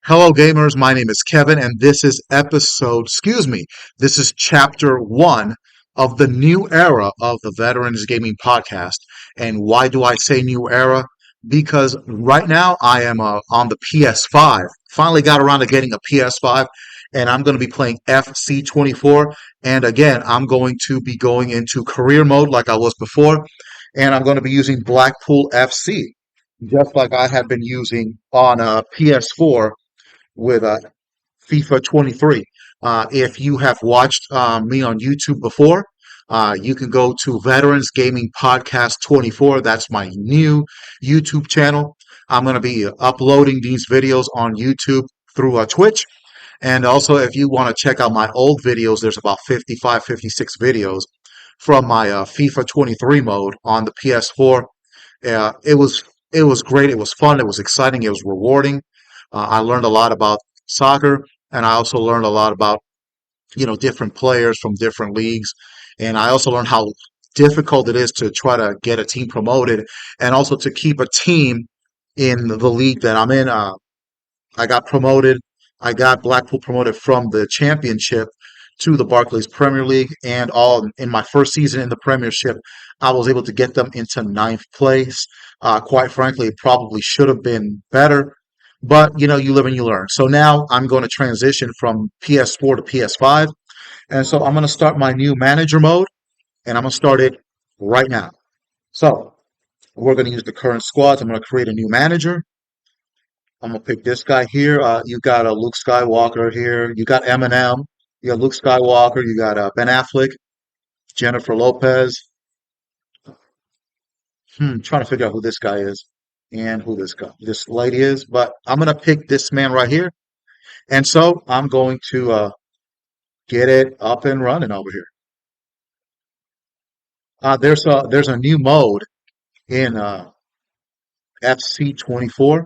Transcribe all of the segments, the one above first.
Hello, gamers. My name is Kevin, and this is chapter one of the new era of the Veterans Gaming Podcast. And why do I say new era? Because right now I am on the PS5. Finally got around to getting a PS5, and I'm going to be playing FC24. And again, I'm going to be going into career mode like I was before, and I'm going to be using Blackpool FC, just like I had been using on a PS4 with FIFA 23. If you have watched me on YouTube before, you can go to Veterans Gaming Podcast 24. That's my new YouTube channel. I'm going to be uploading these videos on YouTube through Twitch. And also, if you want to check out my old videos, there's about 55, 56 videos from my FIFA 23 mode on the PS4. It was great. It was fun. It was exciting. It was rewarding. I learned a lot about soccer, and I also learned a lot about different players from different leagues, and I also learned how difficult it is to try to get a team promoted, and also to keep a team in the league that I'm in. I got promoted. I got Blackpool promoted from the Championship to the Barclays Premier League, and all in my first season in the Premiership, I was able to get them into ninth place. Quite frankly, it probably should have been better, but you live and you learn. So now I'm going to transition from PS4 to PS5, and so I'm going to start my new manager mode, and I'm going to start it right now. So we're going to use the current squads. I'm going to create a new manager. I'm gonna pick this guy here. You got a Luke Skywalker here. You got Eminem. You got Luke Skywalker. You got Ben Affleck, Jennifer Lopez. Trying to figure out who this guy is and who this lady is. But I'm gonna pick this man right here, and so I'm going to get it up and running over here. There's a new mode in FC24,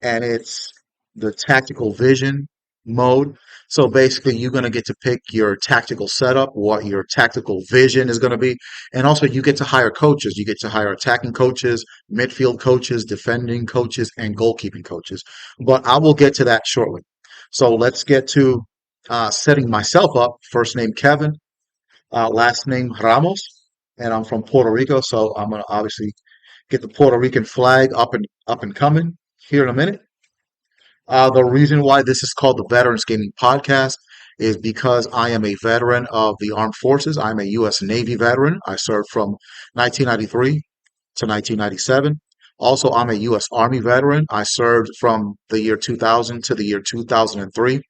and it's the tactical vision mode. So basically, you're going to get to pick your tactical setup, what your tactical vision is going to be. And also, you get to hire coaches. You get to hire attacking coaches, midfield coaches, defending coaches, and goalkeeping coaches. But I will get to that shortly. So let's get to setting myself up. First name Kevin, last name Ramos, and I'm from Puerto Rico. So I'm going to obviously get the Puerto Rican flag up and coming here in a minute. The reason why this is called the Veterans Gaming Podcast is because I am a veteran of the armed forces. I'm a U.S. Navy veteran. I served from 1993 to 1997. Also, I'm a U.S. Army veteran. I served from the year 2000 to the year 2003.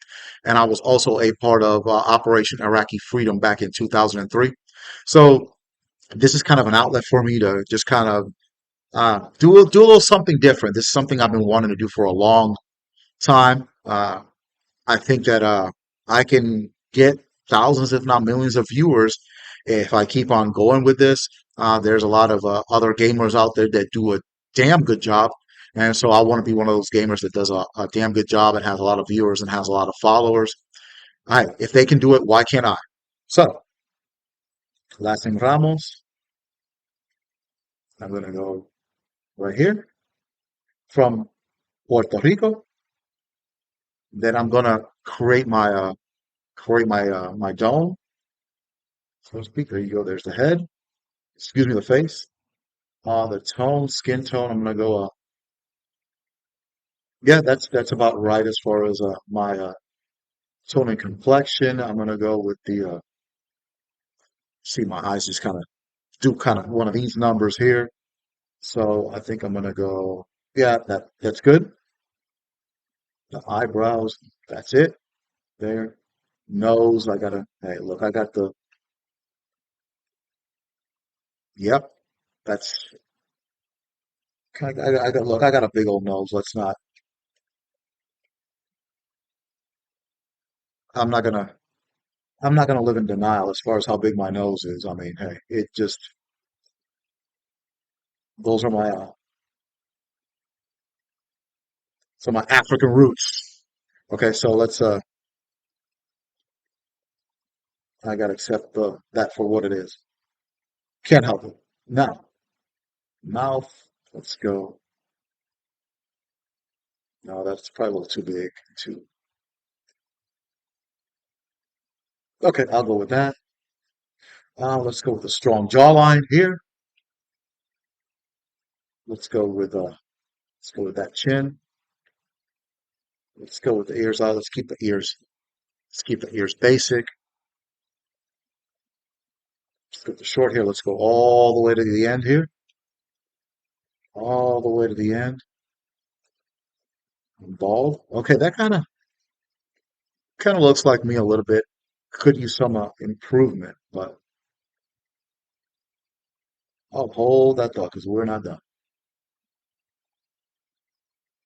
And I was also a part of Operation Iraqi Freedom back in 2003. So this is kind of an outlet for me to just kind of do a little something different. This is something I've been wanting to do for a long time. I think that I can get thousands, if not millions, of viewers if I keep on going with this. There's a lot of other gamers out there that do a damn good job, and so I want to be one of those gamers that does a damn good job and has a lot of viewers and has a lot of followers. All right, if they can do it, why can't I? So, last name Ramos. I'm gonna go right here from Puerto Rico. Then I'm gonna create my dome, so to speak. There you go. There's the head. Excuse me, the face. The tone, skin tone. I'm gonna go. Yeah, that's about right as far as my tone and complexion. I'm gonna go with the. See, my eyes just kind of do kind of one of these numbers here. So I think I'm gonna go. Yeah, that's good. The eyebrows. That's it. There. Nose. I gotta. Hey, look. I got the. Yep. That's. I got. Look. I got a big old nose. Let's not. I'm not gonna. I'm not gonna live in denial as far as how big my nose is. I mean, hey, it just those are my my African roots. Okay, so let's I gotta accept that for what it is. Can't help it. Now, mouth. Let's go. No, that's probably a little too big. Too. Okay, I'll go with that. Let's go with a strong jawline here. Let's go with let's go with that chin. Let's go with the ears. Let's keep the ears. Let's keep the ears basic. Let's go with the short hair. Let's go all the way to the end here. All the way to the end. Bald. Okay, that kind of looks like me a little bit. Could use some improvement, but I'll hold that thought because we're not done.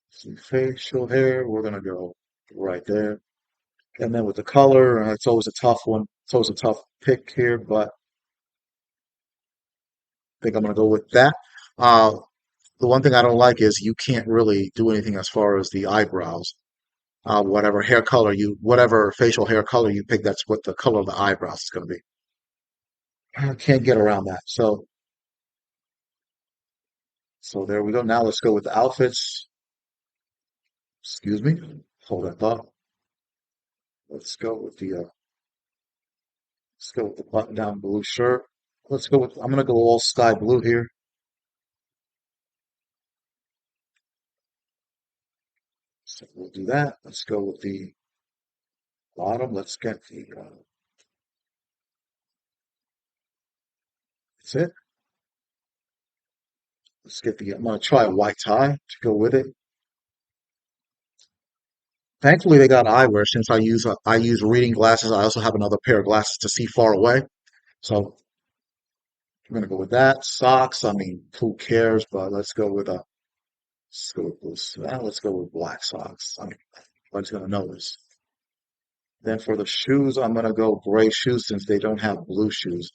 Some facial hair. We're gonna go right there. And then with the color, it's always a tough one. It's always a tough pick here, but I think I'm going to go with that. Uh, the one thing I don't like is you can't really do anything as far as the eyebrows. Whatever hair color whatever facial hair color you pick, that's what the color of the eyebrows is going to be. I can't get around that. So there we go. Now let's go with the outfits. Excuse me. Hold that thought. Let's go with let's go with the button-down blue shirt. I'm going to go all sky blue here. So we'll do that. Let's go with the bottom. Let's get that's it. I'm going to try a white tie to go with it. Thankfully, they got eyewear since I use reading glasses. I also have another pair of glasses to see far away. So I'm going to go with that. Socks. I mean, who cares? But let's go with let's go with black socks. I mean, nobody's going to notice. Then for the shoes, I'm going to go gray shoes since they don't have blue shoes,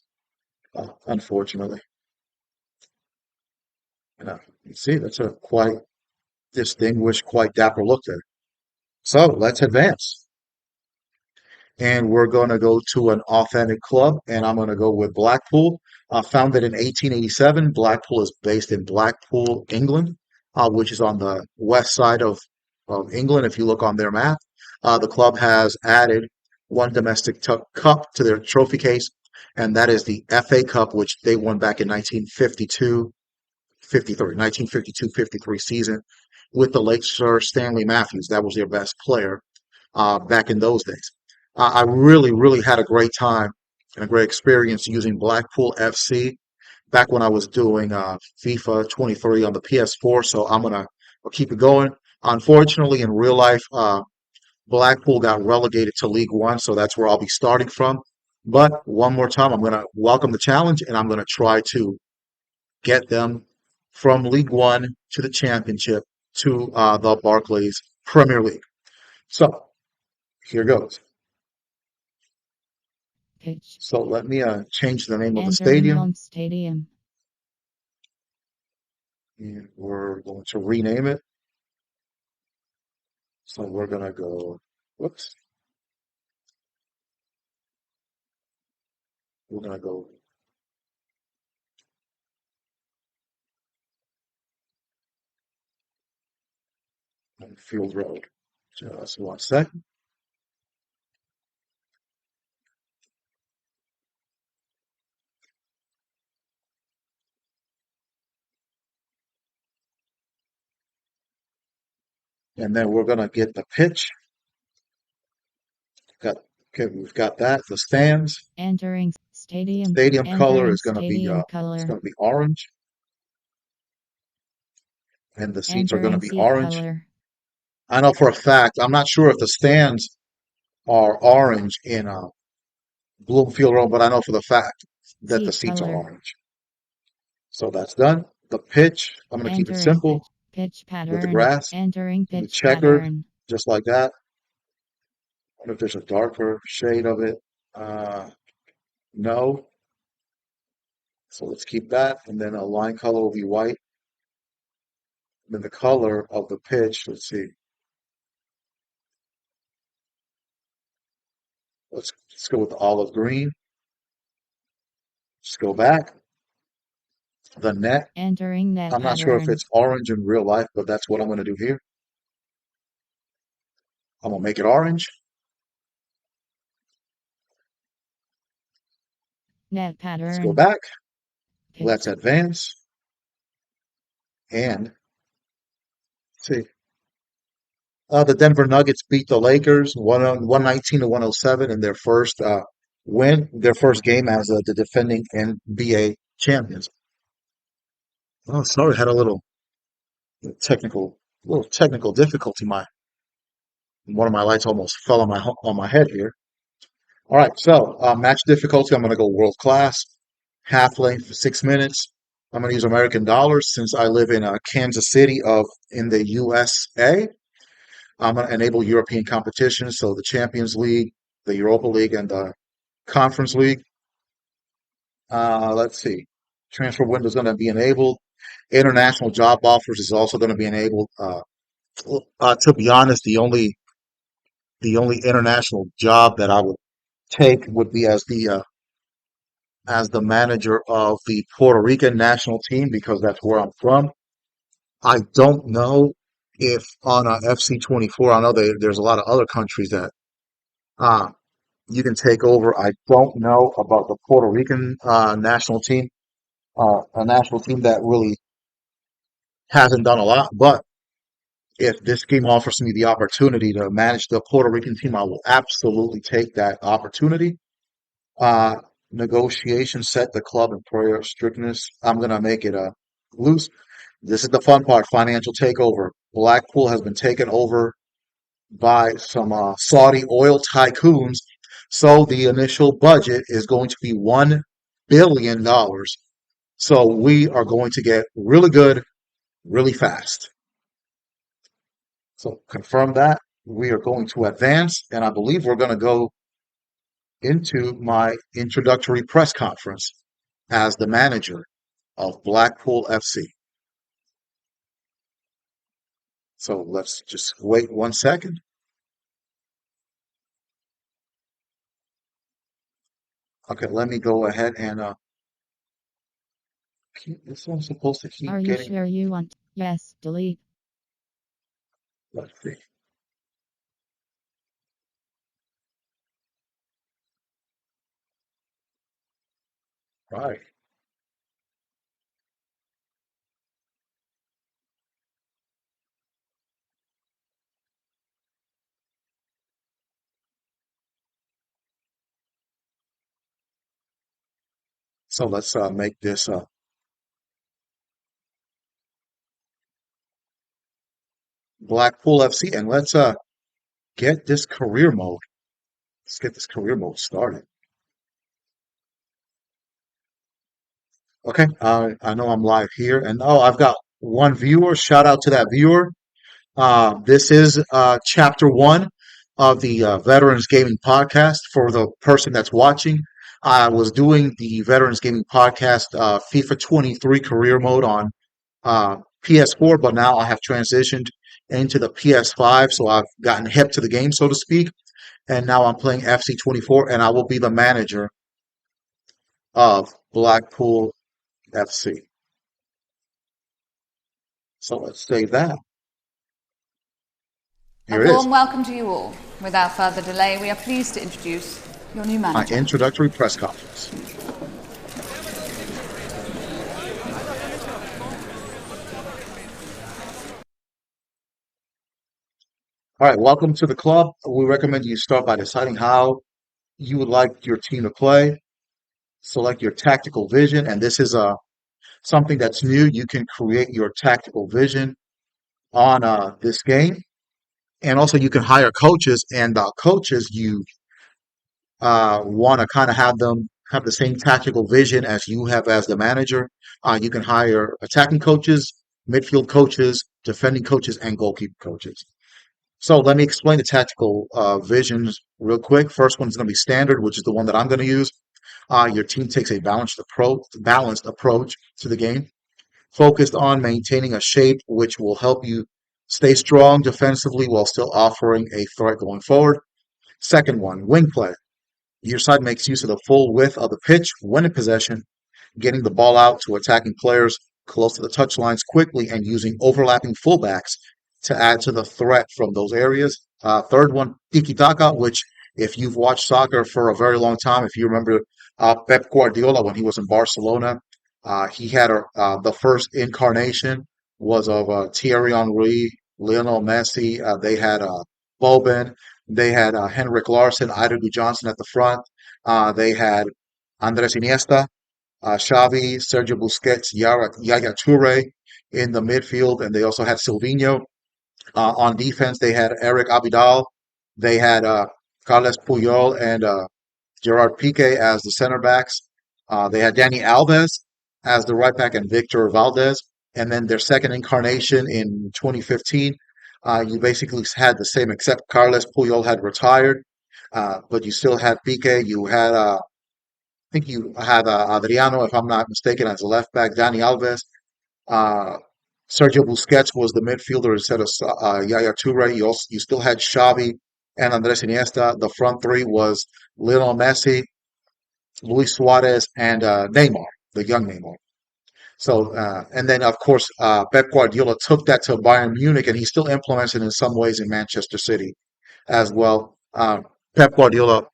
unfortunately. You see, that's a quite distinguished, quite dapper look there. So let's advance. And we're going to go to an authentic club, and I'm going to go with Blackpool. Founded in 1887, Blackpool is based in Blackpool, England, which is on the west side of England. If you look on their map, the club has added one domestic cup to their trophy case, and that is the FA Cup, which they won back in 1952, 53, 1952-53 season with the late Sir Stanley Matthews. That was their best player back in those days. I really, really had a great time and a great experience using Blackpool FC back when I was doing FIFA 23 on the PS4. So I'll keep it going. Unfortunately, in real life, Blackpool got relegated to League One, so that's where I'll be starting from. But one more time, I'm going to welcome the challenge and I'm going to try to get them from League One to the Championship to the Barclays Premier League. So here goes. Pitch. So let me change the name of the Entering stadium, home stadium. and we're going to rename it. So we're gonna go. Whoops. We're gonna go on Field Road. Just one second, and then we're gonna get the pitch. Got okay. We've got that. The stands. Entering stadium. Stadium color Entering is gonna be stadium it's color. gonna be orange, and the seats are gonna Entering be seat orange. color. I know for a fact. I'm not sure if the stands are orange in Bloomfield Road, but I know for the fact that the Seat seats are color. orange. So that's done. The pitch, I'm going to keep it Entering pitch. simple Pitch with the pattern. grass, Entering the pitch checkered, pattern. just like that. I wonder if there's a darker shade of it. Uh, no. So let's keep that. And then a line color will be white. And then the color of the pitch, let's see. Let's go with the olive green. Let's go back. The net. Entering net I'm not sure if pattern. it's orange in real life, but that's what I'm going to do here. I'm gonna make it orange. Net Let's go pattern. back. Let's Pitch. advance and see. The Denver Nuggets beat the Lakers 119 to 107 in their first win, their first game as the defending NBA champions. Oh, sorry, had a technical, little technical difficulty. My one of my lights almost fell on my head here. All right, so match difficulty. I'm going to go world class, half length for 6 minutes. I'm going to use American dollars since I live in Kansas City in the USA. I'm going to enable European competition, so the Champions League, the Europa League, and the Conference League. Let's see. Transfer window is going to be enabled. International job offers is also going to be enabled. To be honest, the only international job that I would take would be as the manager of the Puerto Rican national team because that's where I'm from. I don't know if on FC24, I know there's a lot of other countries that uh, you can take over. I don't know about the Puerto Rican national team, a national team that really hasn't done a lot. But if this game offers me the opportunity to manage the Puerto Rican team, I will absolutely take that opportunity. Uh, Negotiation set the club in prayer of strictness. I'm gonna make it loose. This is the fun part, financial takeover. Blackpool has been taken over by some Saudi oil tycoons. So the initial budget is going to be $1 billion. So we are going to get really good, really fast. So confirm that. We are going to advance, and I believe we're going to go into my introductory press conference as the manager of Blackpool FC. So let's just wait 1 second. Okay, let me go ahead and this one's supposed to Are keep you getting. sure you want? Yes, delete. Let's see. Right. So let's make this Blackpool FC, and let's get this career mode. Let's get this career mode started. Okay, I know I'm live here, and oh, I've got one viewer. Shout out to that viewer. This is chapter one of the Veterans Gaming Podcast. For the person that's watching, I was doing the Veterans Gaming Podcast FIFA 23 career mode on PS4, but now I have transitioned into the PS5, so I've gotten hip to the game, so to speak. And now I'm playing FC24, and I will be the manager of Blackpool FC. So let's save that. A Here it is, warm welcome to you all. Without further delay, we are pleased to introduce your new my manager. introductory press conference. All right, welcome to the club. We recommend you start by deciding how you would like your team to play. Select your tactical vision, and this is something that's new. You can create your tactical vision on this game, and also you can hire coaches. And coaches, you want to kind of have them have the same tactical vision as you have as the manager. You can hire attacking coaches, midfield coaches, defending coaches, and goalkeeper coaches. So let me explain the tactical visions real quick. First one is going to be standard, which is the one that I'm going to use. Your team takes a balanced approach to the game, focused on maintaining a shape which will help you stay strong defensively while still offering a threat going forward. Second one, wing play. Your side makes use of the full width of the pitch when in possession, getting the ball out to attacking players close to the touch lines quickly and using overlapping fullbacks to add to the threat from those areas. Third one, tiki taka, which if you've watched soccer for a very long time, if you remember Pep Guardiola when he was in Barcelona, he had the first incarnation was of Thierry Henry, Lionel Messi. They had Boban, they had Henrik Larsson, Idogu Johnson at the front. They had Andres Iniesta, Xavi, Sergio Busquets, Yaya Toure in the midfield, and they also had Silvinho. On defense, they had Eric Abidal, they had Carles Puyol and Gerard Piqué as the center backs. They had Danny Alves as the right back and Victor Valdez. And then their second incarnation in 2015, you basically had the same, except Carles Puyol had retired, but you still had Piqué. You had, I think you had Adriano, if I'm not mistaken, as a left back. Danny Alves. Uh, Sergio Busquets was the midfielder instead of Yaya Toure. You still had Xavi and Andres Iniesta. The front three was Lionel Messi, Luis Suarez, and Neymar, the young Neymar. So, and then of course, Pep Guardiola took that to Bayern Munich, and he still implements it in some ways in Manchester City as well. Pep Guardiola,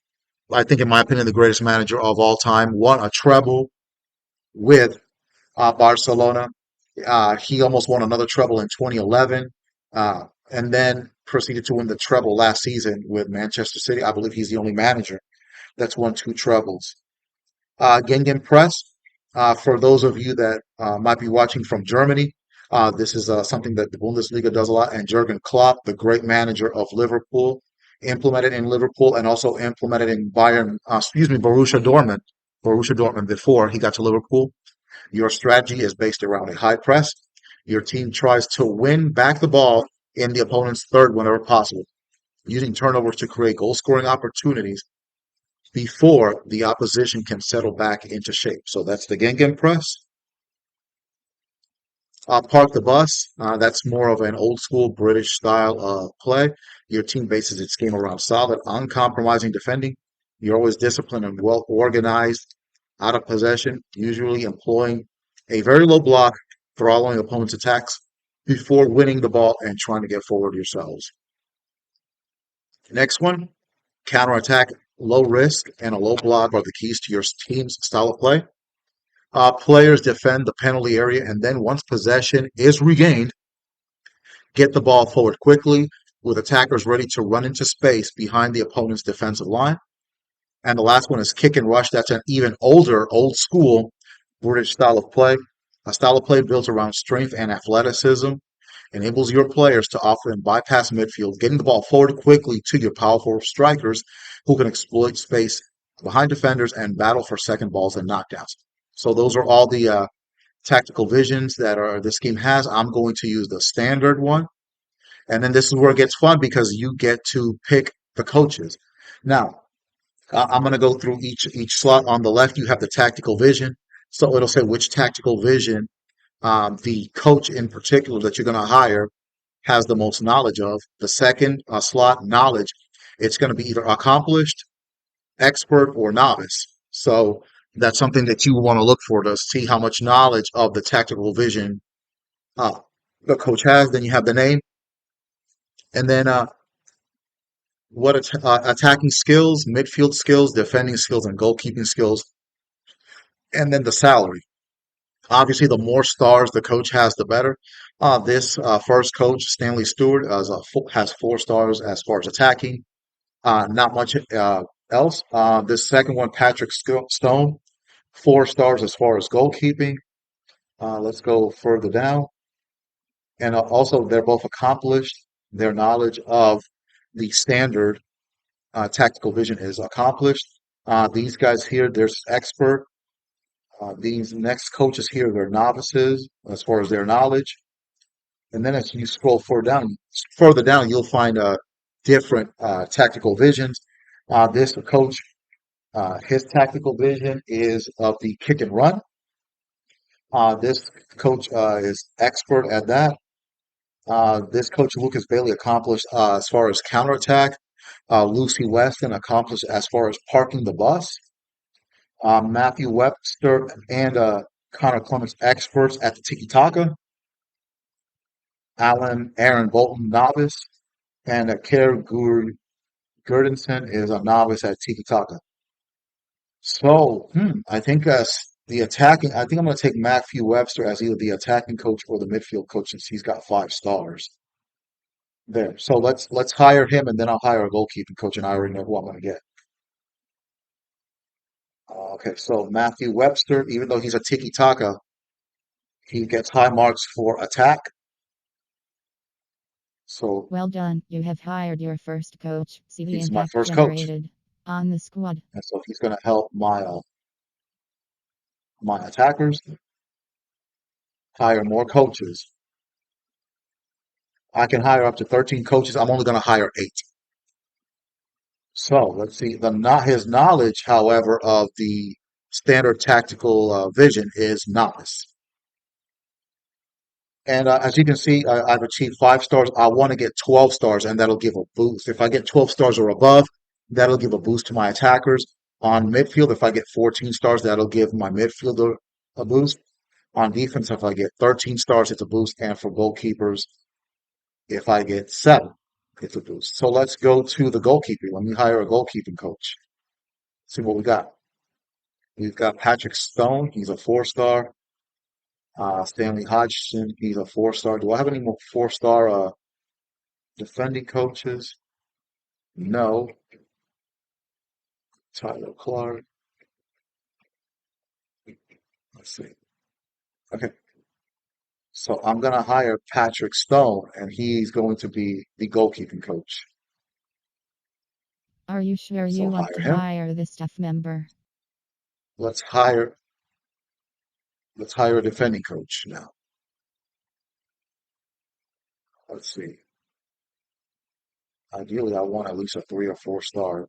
I think, in my opinion, the greatest manager of all time, won a treble with Barcelona. He almost won another treble in 2011, and then proceeded to win the treble last season with Manchester City. I believe he's the only manager that's won two trebles. Gegenpress, for those of you that might be watching from Germany, this is something that the Bundesliga does a lot, and Jurgen Klopp, the great manager of Liverpool, implemented in Liverpool and also implemented in Borussia Dortmund before he got to Liverpool. Your strategy is based around a high press. Your team tries to win back the ball in the opponent's third whenever possible, using turnovers to create goal scoring opportunities before the opposition can settle back into shape. So that's the Gegenpress. Park the bus. That's more of an old school British style of play. Your team bases its game around solid, uncompromising defending. You're always disciplined and well organized out of possession, usually employing a very low block, throttling opponent's attacks before winning the ball and trying to get forward yourselves. Next one, counterattack. Low risk and a low block are the keys to your team's style of play. Players defend the penalty area, and then once possession is regained, get the ball forward quickly with attackers ready to run into space behind the opponent's defensive line. And the last one is kick and rush. That's an even older, old school British style of play. A style of play built around strength and athleticism, enables your players to offer and bypass midfield, getting the ball forward quickly to your powerful strikers who can exploit space behind defenders and battle for second balls and knockdowns. So those are all the tactical visions that this game has. I'm going to use the standard one. And then this is where it gets fun because you get to pick the coaches. Now, I'm going to go through each slot. On the left, you have the tactical vision. So it'll say which tactical vision the coach in particular that you're going to hire has the most knowledge of. The second slot, knowledge, it's going to be either accomplished, expert, or novice. So that's something that you want to look for to see how much knowledge of the tactical vision uh, the coach has. Then you have the name, and then attacking skills, midfield skills, defending skills, and goalkeeping skills, and then the salary. Obviously, the more stars the coach has, the better. This first coach, Stanley Stewart, has 4 stars as far as attacking. Not much else. This second one, Patrick Stone, 4 stars as far as goalkeeping. Let's go further down. And also, they're both accomplished. Their knowledge of the standard tactical vision is accomplished. These guys here, there's expert. These next coaches here, they're novices as far as their knowledge. And then as you scroll further down, you'll find different tactical visions. This coach, his tactical vision is of the kick and run. This coach is expert at that. This coach, Lucas Bailey, accomplished as far as counterattack. Lucy Weston accomplished as far as parking the bus. Matthew Webster and Connor Clements, experts at the tiki taka. Aaron Bolton, novice. and Kerr Gurdensen is a novice at Tiki Taka. So, I think the attacking. I think I'm going to take Matthew Webster as either the attacking coach or the midfield coach since he's got 5 stars there. So let's hire him, and then I'll hire a goalkeeping coach, and I already know who I'm going to get. Okay, so Matthew Webster, even though he's a tiki taka, he gets high marks for attack. So Well done. You have hired your first coach. See the he's my impact first coach, generated on the squad. and so he's going to help my attackers hire more coaches. I can hire up to 13 coaches. I'm only going to hire 8. So let's see. The not his knowledge, however, of the standard tactical vision is novice. And as you can see, I've achieved 5 stars. I want to get 12 stars, and that'll give a boost. If I get 12 stars or above, that'll give a boost to my attackers. On midfield, if I get 14 stars, that'll give my midfielder a boost. On defense, if I get 13 stars, it's a boost. And for goalkeepers, if I get 7, it's a boost. So let's go to the goalkeeper. Let me hire a goalkeeping coach. See what we got. We've got Patrick Stone. He's a 4 star. Stanley Hodgson. He's a 4 star. Do I have any more 4 star defending coaches? No. Tyler Clark. Let's see. Okay. So I'm going to hire Patrick Stone, and he's going to be the goalkeeping coach. Are you sure So you want hire to him. hire the staff member? Let's hire let's hire a defending coach now. Let's see. Ideally, I want at least a 3 or 4 star.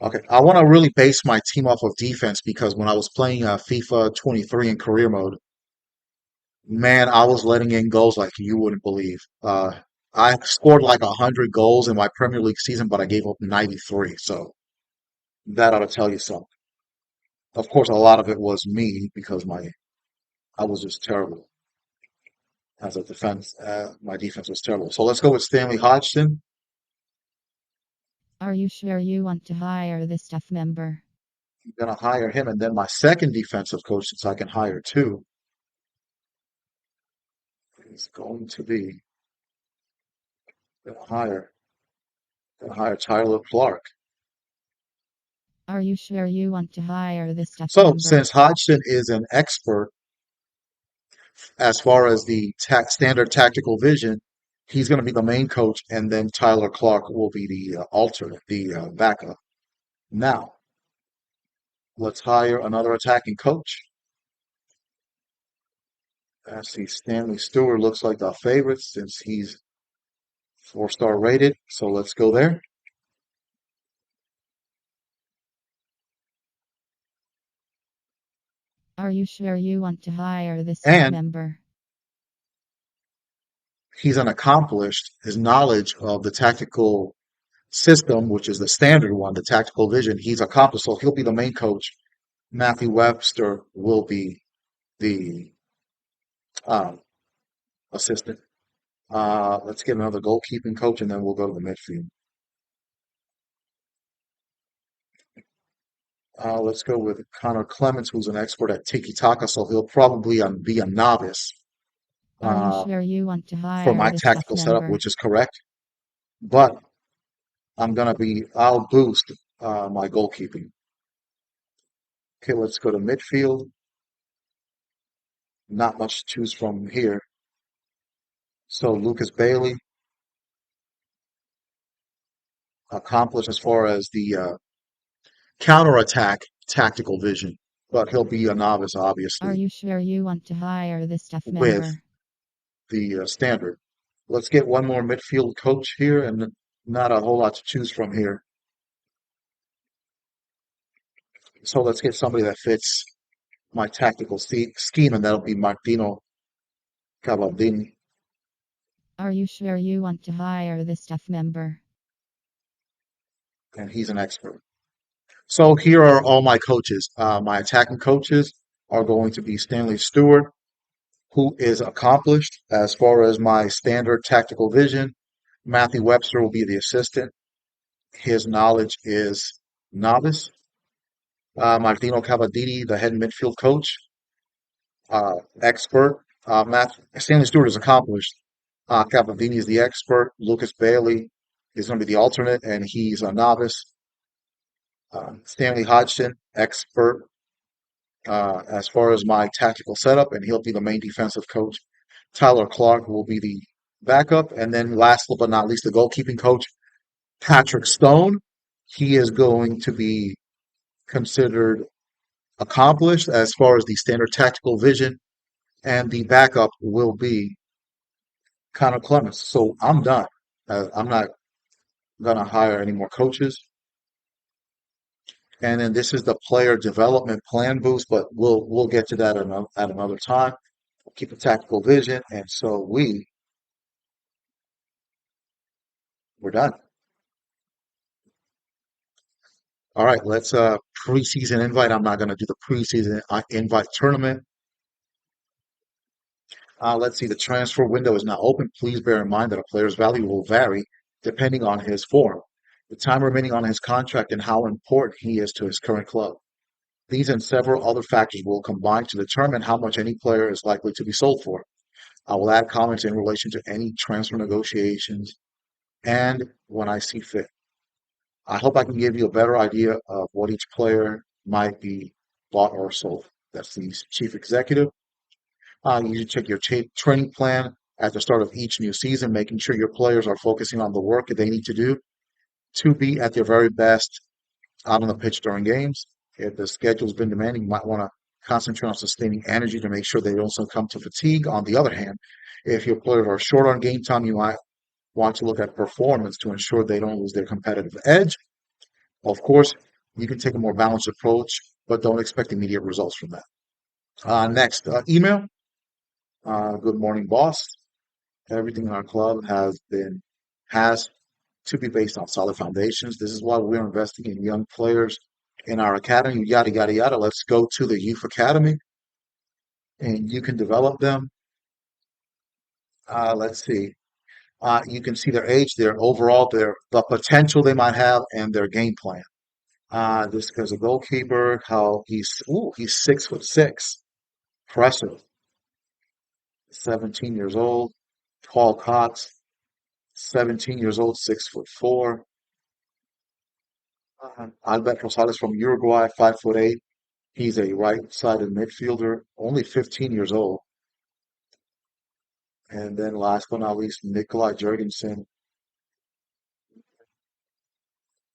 Okay, I want to really base my team off of defense because when I was playing FIFA 23 in career mode, man, I was letting in goals like you wouldn't believe. I scored like 100 goals in my Premier League season, but I gave up 93. So that ought to tell you something. Of course, a lot of it was me because my I was just terrible as a defense. My defense was terrible. So let's go with Stanley Hodgson. Are you sure you want to hire the staff member? I'm gonna hire him, and then my second defensive coach, since I can hire 2, is going to be gonna hire gonna hire Tyler Clark. Are you sure you want to hire the staff So member? since Hodgson is an expert as far as the standard tactical vision, he's going to be the main coach, and then Tyler Clark will be the alternate, the backup. Now, let's hire another attacking coach. I see Stanley Stewart looks like the favorite since he's 4 star rated. So let's go there. Are you sure you want to hire the staff And member? he's an accomplished, his knowledge of the tactical system, which is the standard one, the tactical vision, he's accomplished. So he'll be the main coach. Matthew Webster will be the um, assistant. Let's get another goalkeeping coach, and then we'll go to the midfield. Let's go with Connor Clements, who's an expert at tiki taka, so he'll probably be a novice Are you uh, sure you want to for hire my the staff tactical setup, member? which is correct. But I'll boost my goalkeeping. Okay, let's go to midfield. Not much to choose from here. So Lucas Bailey, accomplished as far as the counterattack tactical vision, but he'll be a novice, Are obviously, you sure you want to hire the staff with member? the standard. Let's get one more midfield coach here, and not a whole lot to choose from here. So let's get somebody that fits my tactical scheme, and that'll be Martino Cavaldini, Are you sure you want to hire the staff member? and he's an expert. So here are all my coaches. My attacking coaches are going to be Stanley Stewart, who is accomplished as far as my standard tactical vision. Matthew Webster will be the assistant. His knowledge is novice. Martino Cavadini, the head midfield coach, expert. Stanley Stewart is accomplished. Cavadini is the expert. Lucas Bailey is going to be the alternate, and he's a novice. Stanley Hodgson, expert as far as my tactical setup, and he'll be the main defensive coach. Tyler Clark will be the backup, and then last but not least, the goalkeeping coach, Patrick Stone. He is going to be considered accomplished as far as the standard tactical vision, and the backup will be Connor Clemens. So I'm done. I'm not gonna hire any more coaches. And then this is the player development plan boost, but we'll get to that at another time. Keep a tactical vision, and so we're done. All right, let's preseason invite. I'm not gonna do the preseason invite tournament. Let's see, the transfer window is now open. Please bear in mind that a player's value will vary depending on his form, the time remaining on his contract, and how important he is to his current club. These and several other factors will combine to determine how much any player is likely to be sold for. I will add comments in relation to any transfer negotiations and when I see fit. I hope I can give you a better idea of what each player might be bought or sold. That's the chief executive. You should check your training plan at the start of each new season, making sure your players are focusing on the work that they need to do to be at their very best out on the pitch during games. If the schedule's been demanding, you might want to concentrate on sustaining energy to make sure they don't succumb to fatigue. On the other hand, if your players are short on game time, you might want to look at performance to ensure they don't lose their competitive edge. Of course, you can take a more balanced approach, but don't expect immediate results from that. Next, email. Good morning, boss. Everything in our club has to be based on solid foundations. This is why we're investing in young players in our academy, yada yada yada. Let's go to the youth academy and you can develop them. Let's see. You can see their age, their overall, their the potential they might have, and their game plan. This guy's a goalkeeper. How he's 6'6", impressive. 17 years old. Paul Cox, 17 years old, 6'4". Albert Rosales from Uruguay, 5'8". He's a right-sided midfielder, only 15 years old. And then last but not least, Nikolai Jurgensen.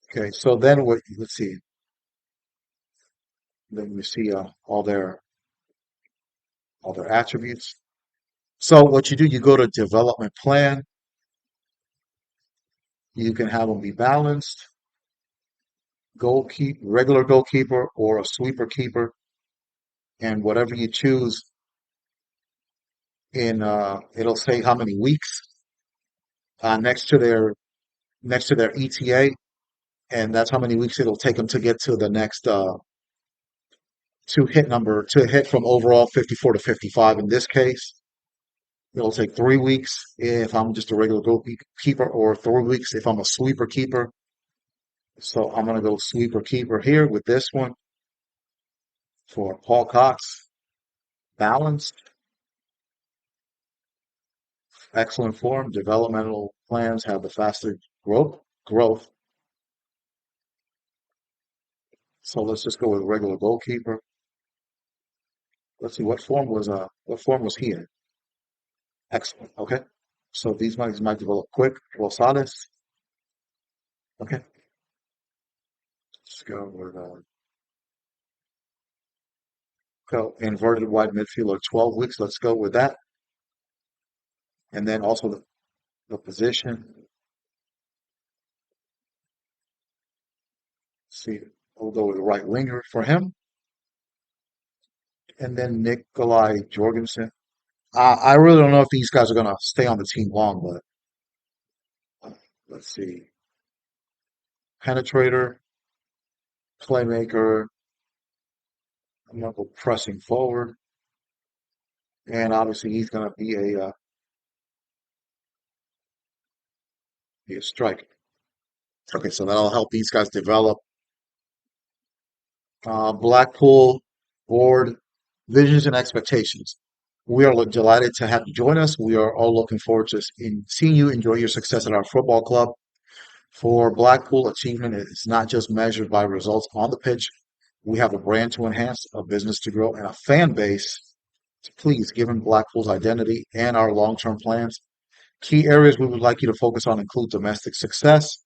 Okay, so then let's see. Then we see all their attributes. So what you do, you go to development plan. You can have them be balanced, regular goalkeeper, or a sweeper keeper, and whatever you choose it'll say how many weeks next to their ETA, and that's how many weeks it'll take them to get to the next to hit from overall 54 to 55. In this case, it'll take 3 weeks if I'm just a regular goalkeeper, or 3 weeks if I'm a sweeper keeper. So I'm gonna go sweeper keeper here with this one for Paul Cox. Balanced, excellent form, developmental plans have the faster growth. So let's just go with regular goalkeeper. Let's see what form was he in? Excellent. Okay. So these might develop quick. Rosales. Okay. Let's go with go inverted wide midfielder, 12 weeks. Let's go with that. And then also the position. Let's see, we'll go with the right winger for him. And then Nikolai Jorgensen. I really don't know if these guys are going to stay on the team long, but let's see. Penetrator, playmaker. I'm going to go pressing forward. and obviously he's going to be a striker. Okay, so that'll help these guys develop. Blackpool board visions and expectations. We are delighted to have you join us. We are all looking forward to seeing you enjoy your success at our football club. For Blackpool, achievement is not just measured by results on the pitch. We have a brand to enhance, a business to grow, and a fan base to please, given Blackpool's identity and our long-term plans. Key areas we would like you to focus on include domestic success.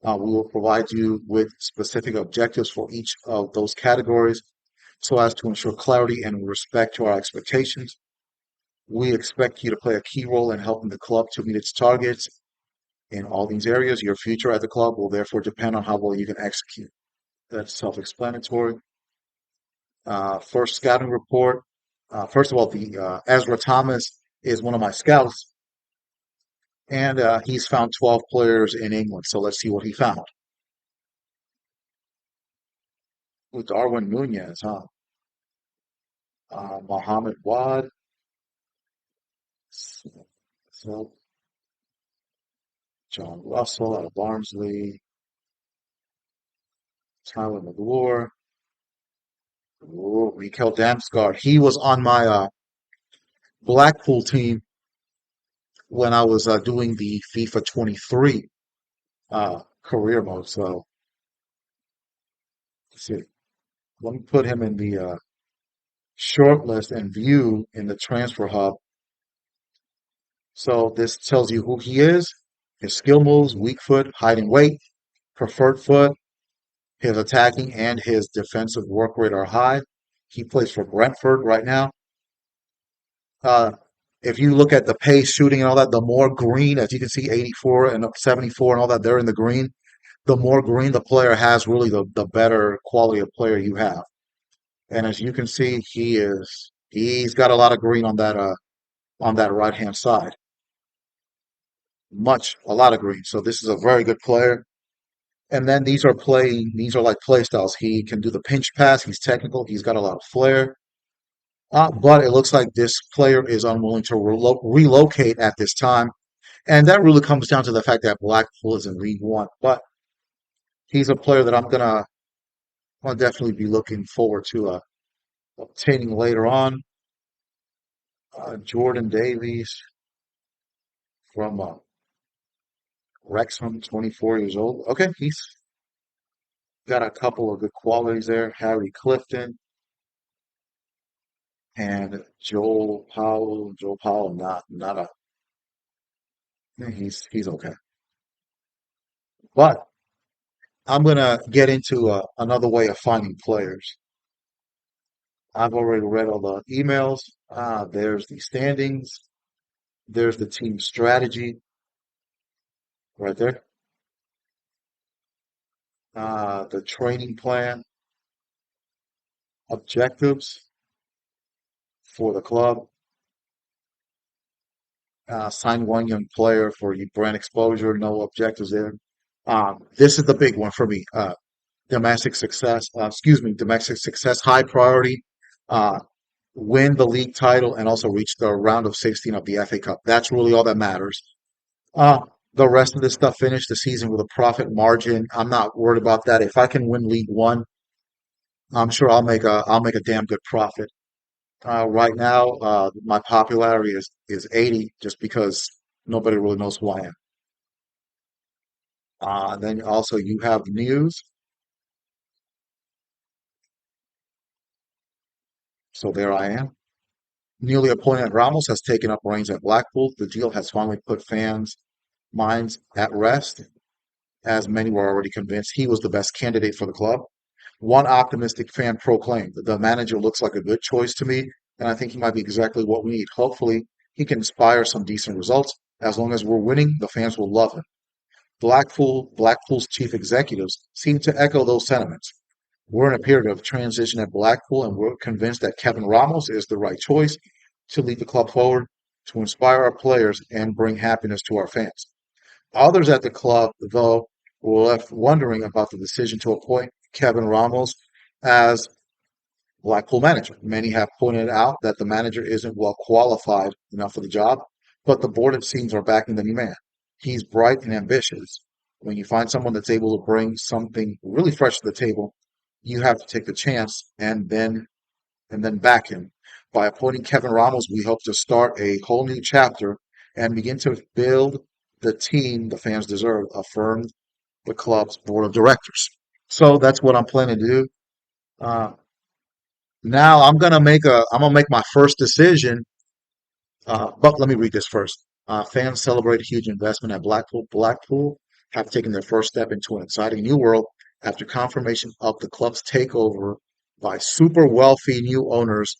We will provide you with specific objectives for each of those categories so as to ensure clarity and respect to our expectations. We expect you to play a key role in helping the club to meet its targets in all these areas. Your future at the club will therefore depend on how well you can execute. That's self-explanatory. First scouting report. First of all, the Ezra Thomas is one of my scouts, and he's found 12 players in England. So let's see what he found. With Darwin Nunez, huh? Mohammed Wad, so John Russell out of Barnsley, Tyler McGlure, Mikel Damsgaard. He was on my Blackpool team when I was doing the FIFA 23 career mode. So let's see. Let me put him in the short list and view in the transfer hub. So this tells you who he is, his skill moves, weak foot, height and weight, preferred foot, his attacking and his defensive work rate are high. He plays for Brentford right now. Uh, if you look at the pace, shooting, and all that, the more green, as you can see, 84 and 74 and all that, they're in the green. The more green the player has, really, the better quality of player you have. And as you can see, he's got a lot of green on that right hand side, a lot of green. So this is a very good player. And then these are like play styles. He can do the pinch pass. He's technical. He's got a lot of flair. But it looks like this player is unwilling to relocate at this time. And that really comes down to the fact that Blackpool is in League One. But he's a player that I'll definitely be looking forward to obtaining later on. Jordan Davies from Wrexham, 24 years old. Okay, he's got a couple of good qualities there. Harry Clifton and Joel Powell. Joel Powell, not a he's okay. But I'm gonna get into another way of finding players. I've already read all the emails. There's the standings. There's the team strategy right there. The training plan, objectives for the club. Sign one young player for brand exposure. No objectives there. This is the big one for me. Domestic success. Domestic success. High priority. Uh, win the league title and also reach the round of 16 of the FA Cup. That's really all that matters. Uh, the rest of this stuff, finish the season with a profit margin. I'm not worried about that. If I can win League One, I'm sure I'll make a damn good profit. Right now, my popularity is 80 just because nobody really knows who I am. Then also you have news. So there I am. Newly appointed Ramos has taken up reins at Blackpool. The deal has finally put fans' minds at rest, as many were already convinced he was the best candidate for the club. One optimistic fan proclaimed, the manager looks like a good choice to me, and I think he might be exactly what we need. Hopefully, he can inspire some decent results. As long as we're winning, the fans will love him. Blackpool's chief executives seem to echo those sentiments. We're in a period of transition at Blackpool, and we're convinced that Kevin Ramos is the right choice to lead the club forward, to inspire our players, and bring happiness to our fans. Others at the club, though, were left wondering about the decision to appoint Kevin Ramos as Blackpool manager. Many have pointed out that the manager isn't well qualified enough for the job, but the board, it seems, are backing the new man. He's bright and ambitious. When you find someone that's able to bring something really fresh to the table, you have to take the chance and then back him. By appointing Kevin Ramos, we hope to start a whole new chapter and begin to build the team the fans deserve, affirmed the club's board of directors. So that's what I'm planning to do. Uh, Now I'm gonna make my first decision. But let me read this first. Fans celebrate a huge investment at Blackpool. Blackpool have taken their first step into an exciting new world after confirmation of the club's takeover by super wealthy new owners,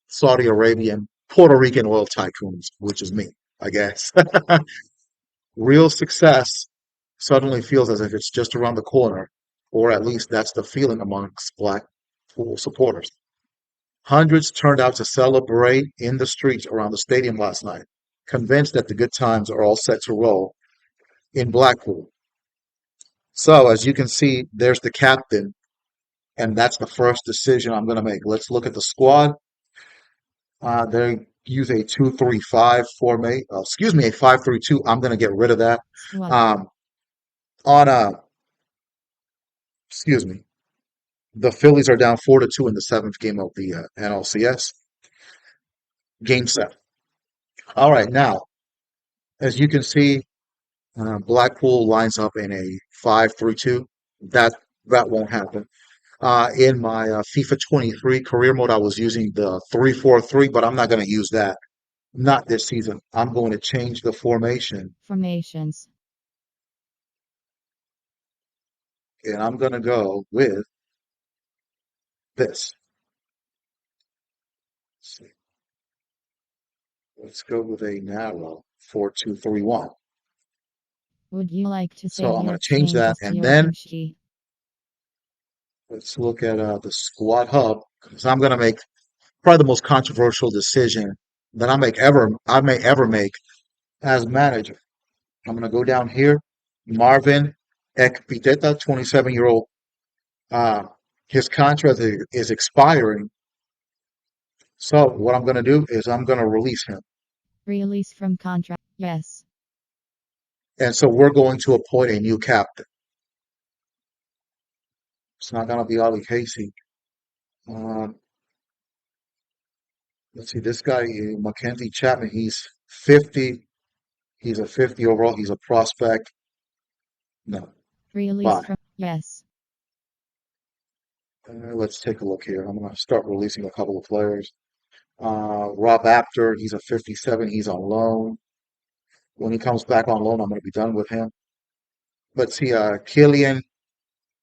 Saudi Arabian, Puerto Rican oil tycoons, which is me, I guess. Real success suddenly feels as if it's just around the corner, or at least that's the feeling amongst Blackpool supporters. Hundreds turned out to celebrate in the streets around the stadium last night, convinced that the good times are all set to roll in Blackpool. So, as you can see, there's the captain, and that's the first decision I'm going to make. Let's look at the squad. They use a 2-3-5 formate. Excuse me, a 5-3-2. I'm going to get rid of that. Squad. Um, on a, excuse me, the Phillies are down 4-2 in the seventh game of the NLCS. Game set. All right, now, as you can see, Blackpool lines up in a 5-3-2. That that won't happen. In my FIFA 23 career mode, I was using the 3-4-3, but I'm not going to use that. Not this season. I'm going to change the formation, Formations. and I'm going to go with this. Let's see. Let's go with a narrow 4-2-3-1. Would you like to So save I'm going your to change that, changes to and your then team sheet? let's look at the squad hub because I'm going to make probably the most controversial decision that I may ever make as manager. I'm going to go down here. Marvin Ekpiteta, 27-year-old. Uh, his contract is expiring. So what I'm going to do is I'm going to release him. Release from contract. Yes. And so we're going to appoint a new captain. It's not going to be Ollie Casey. Uh, let's see, this guy, Mackenzie Chapman, he's 50. He's a 50 overall. He's a prospect. No, Release bye. from. Yes. Let's take a look here. I'm going to start releasing a couple of players. Rob Apter, he's a 57. He's on loan. When he comes back on loan, I'm going to be done with him. Let's see, Killian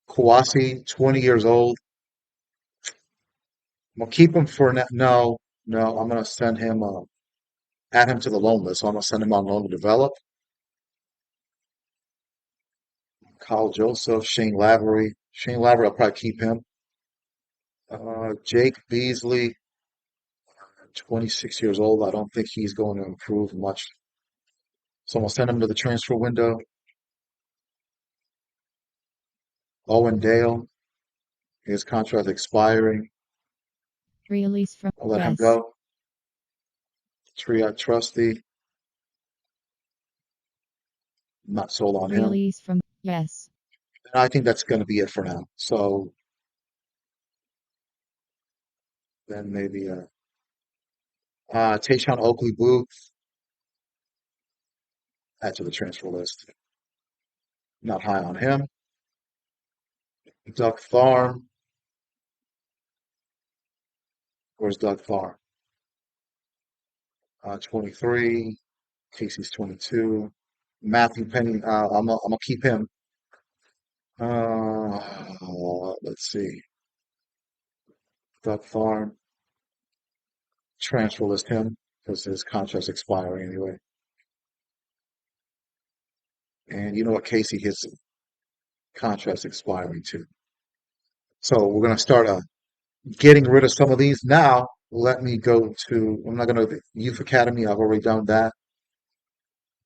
Kouassi, 20 years old. I'm going to keep him for now. No, no, I'm going to send him, add him to the loan list. So I'm going to send him on loan to develop. Kyle Joseph, Shane Lavery. Shane Lavery, I'll probably keep him. Jake Beasley, 26 years old. I don't think he's going to improve much. So I'm going to send him to the transfer window. Owen Dale, his contract expiring. Release from. I'll let him Yes. go. Triad Trusty, not sold on him. Release from. Yes. And I think that's going to be it for now. So then maybe Tayshaun Oakley Booth, add to the transfer list. Not high on him. Doug Farm, where's Doug Farm? 23. Casey's 22. Matthew Penny, I'm gonna keep him. Let's see. Doug Farm, transfer list him because his contract's expiring anyway. And you know what, Casey, his contract's expiring too. So we're gonna start getting rid of some of these now. Let me go to. I'm not gonna Youth Academy. I've already done that.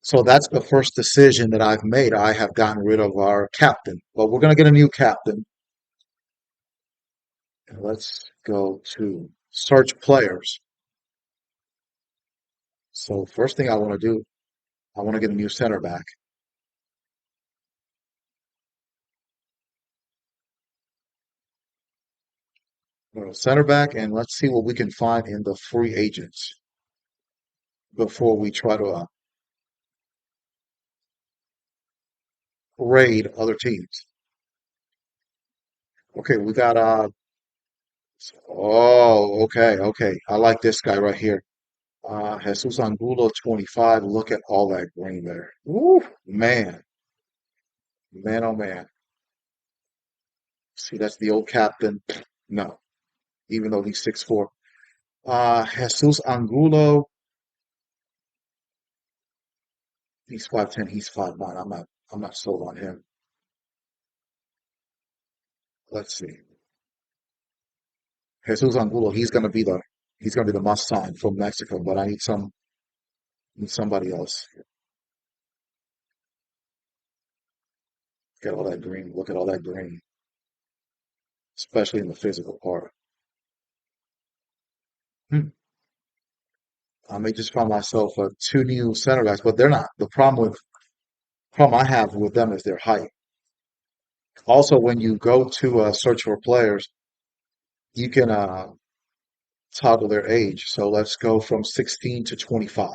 So that's the first decision that I've made. I have gotten rid of our captain, but we're gonna get a new captain. Let's go to search players. So first thing I want to do, I want to get a new center back. Go to center back, and let's see what we can find in the free agents before we try to raid other teams. Okay, we got oh, okay. I like this guy right here. Jesus Angulo 25. Look at all that green there. Woo, man. Man, oh man. See, that's the old captain. No, even though he's 6'4". Jesus Angulo, he's 5'10", he's 5'9". I'm not sold on him. Let's see. Jesus Angulo, he's gonna be the must sign from Mexico, but I need somebody else. Get all that green. Look at all that green, especially in the physical part. Hmm. I may just find myself two new center backs, but they're not. The problem I have with them is their height. Also, when you go to search for players, you can toggle their age. So let's go from 16 to 25.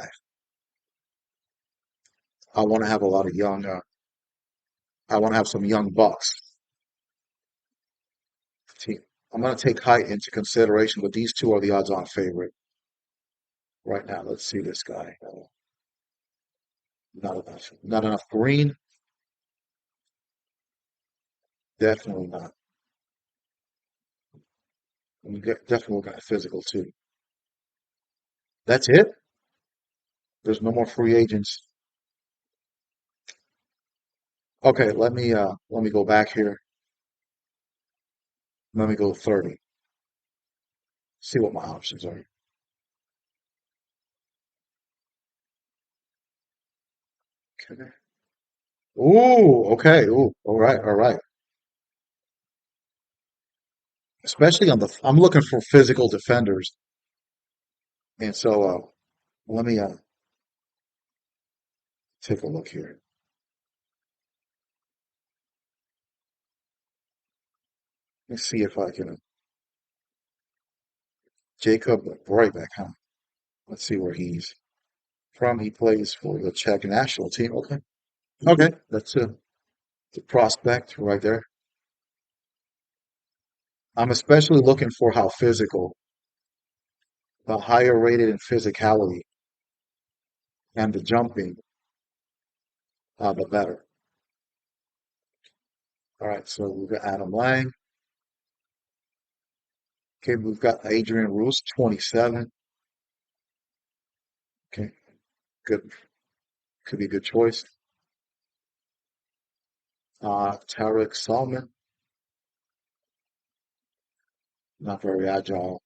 I want to have a lot of young. I want to have some young bucks. Team. I'm going to take height into consideration, but these two are the odds-on favorite right now. Let's see this guy. Not enough. Not enough green. Definitely not. And definitely got physical too. That's it. There's no more free agents. Okay, let me go back here. Let me go 30. See what my options are. Okay. Ooh, okay. Ooh, all right, all right. Especially I'm looking for physical defenders, and so let me take a look here. Let's see if I can. Jacob Breivik, huh? Let's see where he's from. He plays for the Czech national team. Okay, okay, that's the prospect right there. I'm especially looking for how physical, the higher rated in physicality and the jumping, the better. All right, so we've got Adam Lang. Okay, we've got Adrian Roos, 27. Okay, good, could be a good choice. Tarek Salman, not very agile.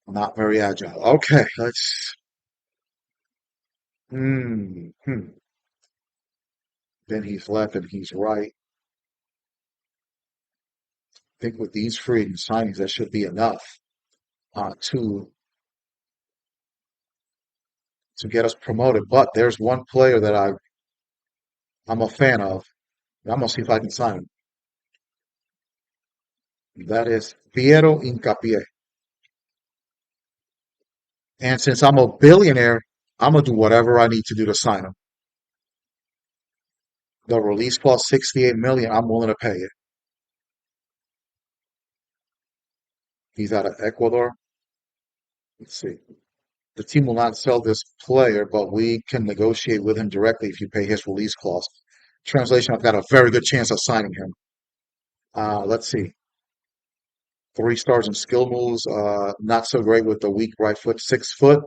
Not very agile. Okay, let's. Hmm. Then he's left and he's right. I think with these free agent signings, that should be enough to get us promoted. But there's one player that I'm a fan of. I'm gonna see if I can sign him. That is Piero Incapié. And since I'm a billionaire, I'm gonna do whatever I need to do to sign him. The release clause 68 million, I'm willing to pay it. He's out of Ecuador. Let's see. The team will not sell this player, but we can negotiate with him directly if you pay his release clause. Translation, I've got a very good chance of signing him. Let's see. 3 stars in skill moves. Not so great with the weak right foot. 6 foot,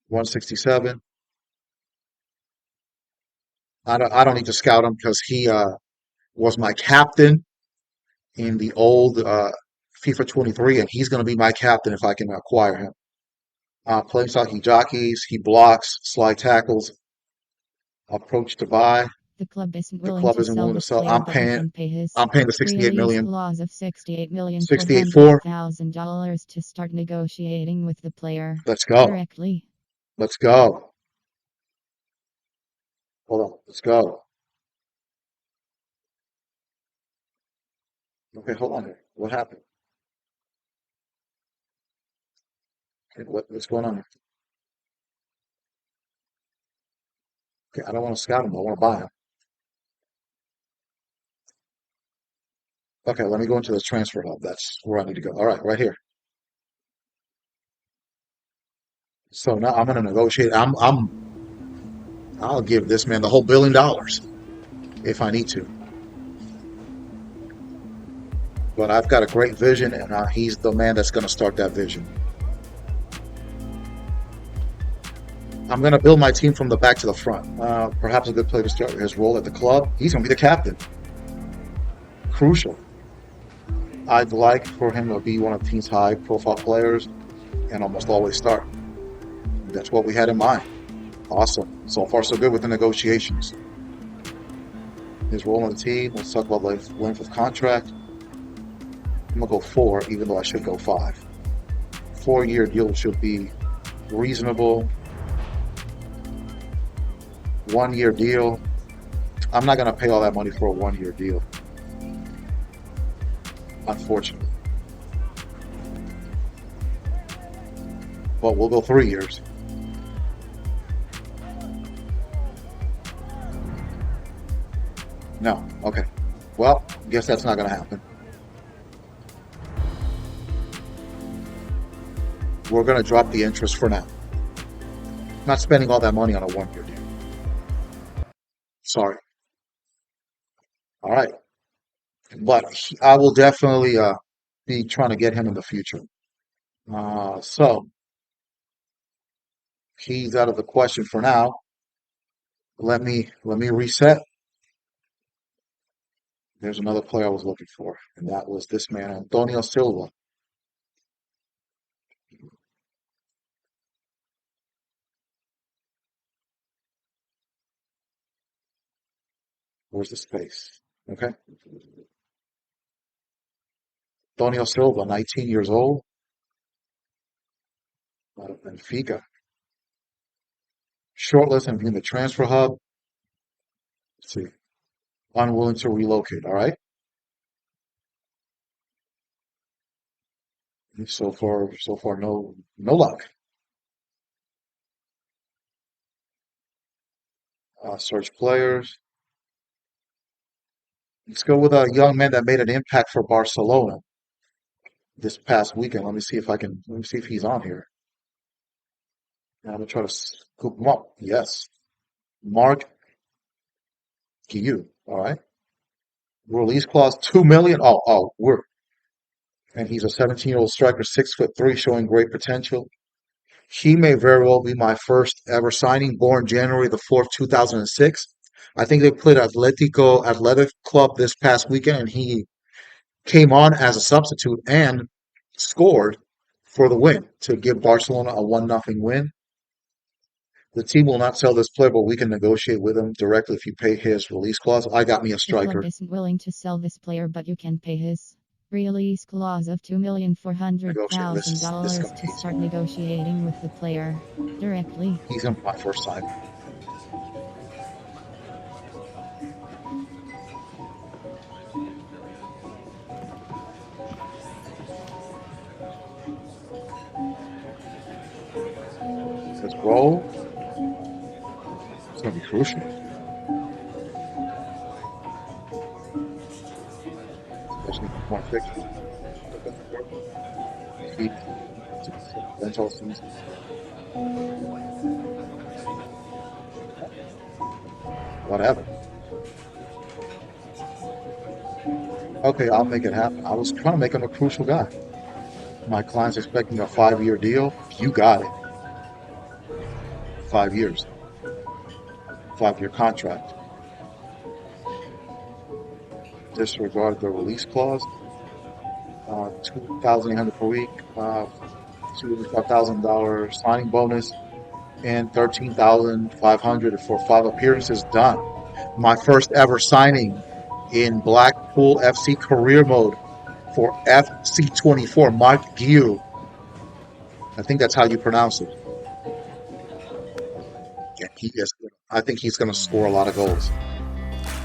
167. I don't need to scout him because he was my captain in the old FIFA 23, and he's going to be my captain if I can acquire him. Playing style, he jockeys, he blocks, slide tackles, approach to buy. The club isn't The willing club to isn't sell willing to this sell. player, but you can pay his I'm paying the 68 release million, clause of 68 4. $68,400,000 to start negotiating with the player Let's go. directly. Let's go. Hold on. Let's go. Okay, hold on here. What happened? Okay, what's going on here? Okay, I don't want to scout him. I want to buy him. Okay, let me go into the transfer hub. That's where I need to go. All right, right here. So now I'm going to negotiate. I'll give this man the whole $1 billion if I need to. But I've got a great vision, and he's the man that's going to start that vision. I'm going to build my team from the back to the front. Perhaps a good player to start his role at the club. He's going to be the captain. Crucial. I'd like for him to be one of the team's high-profile players and almost always start. That's what we had in mind. Awesome. So far, so good with the negotiations. His role on the team. Let's talk about length of contract. I'm going to go 4, even though I should go 5. 4-year deal should be reasonable. 1-year deal. I'm not going to pay all that money for a 1-year deal, unfortunately. But we'll go 3 years. No. Okay. Well, guess that's not going to happen. We're going to drop the interest for now. Not spending all that money on a 1-year deal. Sorry. All right. But I will definitely be trying to get him in the future. So he's out of the question for now. Let me reset. There's another player I was looking for, and that was this man, Antonio Silva. Where's the space? Okay. Antonio Silva, 19 years old, out of Benfica. Shortlist and viewing the transfer hub. Let's see. Unwilling to relocate. All right. So far, no luck. Search players. Let's go with a young man that made an impact for Barcelona this past weekend. Let me see if he's on here. And I'm gonna try to scoop him up. Yes. Mark Guiu. All right. Release clause 2 million. And he's a 17-year-old striker, 6'3", showing great potential. He may very well be my first ever signing, born January the 4th, 2006. I think they played Athletic Club this past weekend, and he came on as a substitute and scored for the win to give Barcelona a 1-0 win. The team will not sell this player, but we can negotiate with him directly if you pay his release clause. I got me a The club striker. isn't willing to sell this player, but you can pay his release clause of Negotiate. This is $2,400,000 gonna to be easy. start negotiating with the player directly. He's gonna be my first signing. Let's roll. It's gonna be crucial, especially for point fixtures. Feet, rental season, whatever. Okay, I'll make it happen. I was trying to make him a crucial guy. My client's expecting a 5-year deal. You got it. 5 years, 5-year contract. Disregard the release clause. 2,800 per week. $25,000 signing bonus and 13,500 for 5 appearances. Done. My first ever signing in Blackpool FC career mode for FC24, Mark Giu. I think that's how you pronounce it. Yeah, he is. I think he's going to score a lot of goals.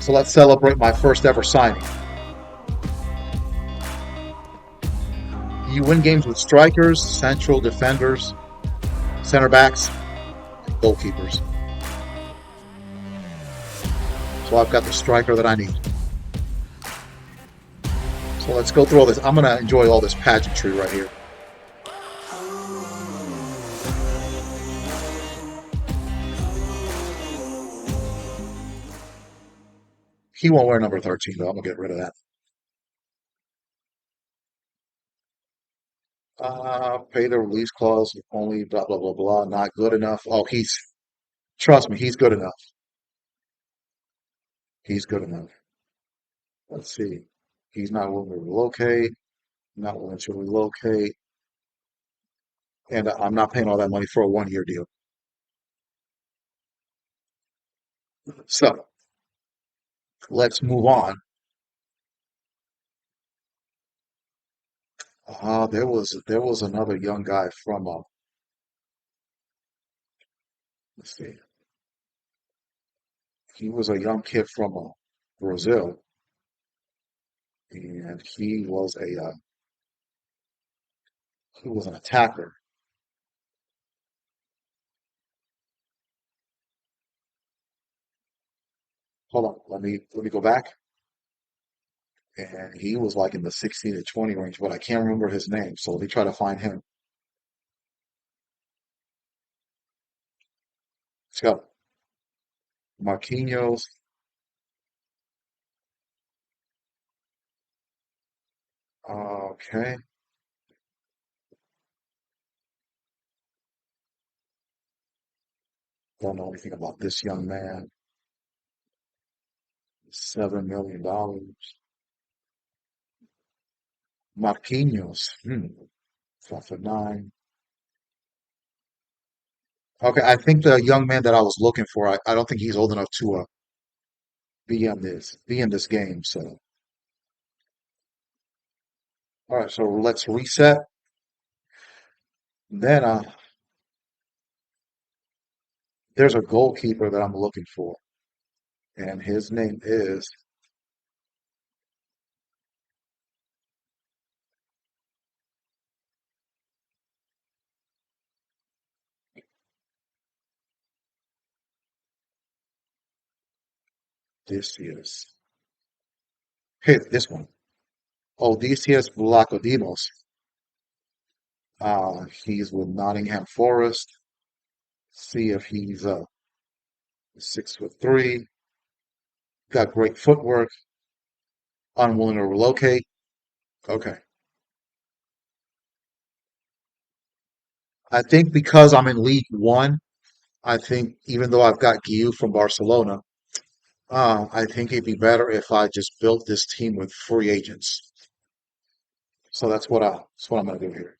So let's celebrate my first ever signing. You win games with strikers, central defenders, center backs, and goalkeepers. So I've got the striker that I need. So let's go through all this. I'm going to enjoy all this pageantry right here. He won't wear number 13, though. I'm going to get rid of that. Pay the release clause only, blah, blah, blah, blah. Not good enough. Oh, trust me, he's good enough. He's good enough. Let's see. He's not willing to relocate, not willing to relocate. And I'm not paying all that money for a 1 year deal. So let's move on. There was another young guy from let's see. He was a young kid from Brazil, and he was an attacker. Hold on, let me go back. And he was like in the 16 to 20 range, but I can't remember his name. So let me try to find him. Let's go. Marquinhos. Okay. Don't know anything about this young man. $7 million. Marquinhos. 5 for 9. Okay, I think the young man that I was looking for, I don't think he's old enough to be in this game. So, all right, so let's reset. Then there's a goalkeeper that I'm looking for, and his name is Odysseus. Hey, this one. Odysseus Vlachodimos. He's with Nottingham Forest. See if he's 6'3", got great footwork, unwilling to relocate. Okay. I think because I'm in League One, I think even though I've got Guiu from Barcelona, I think it'd be better if I just built this team with free agents. So that's what I'm gonna do here.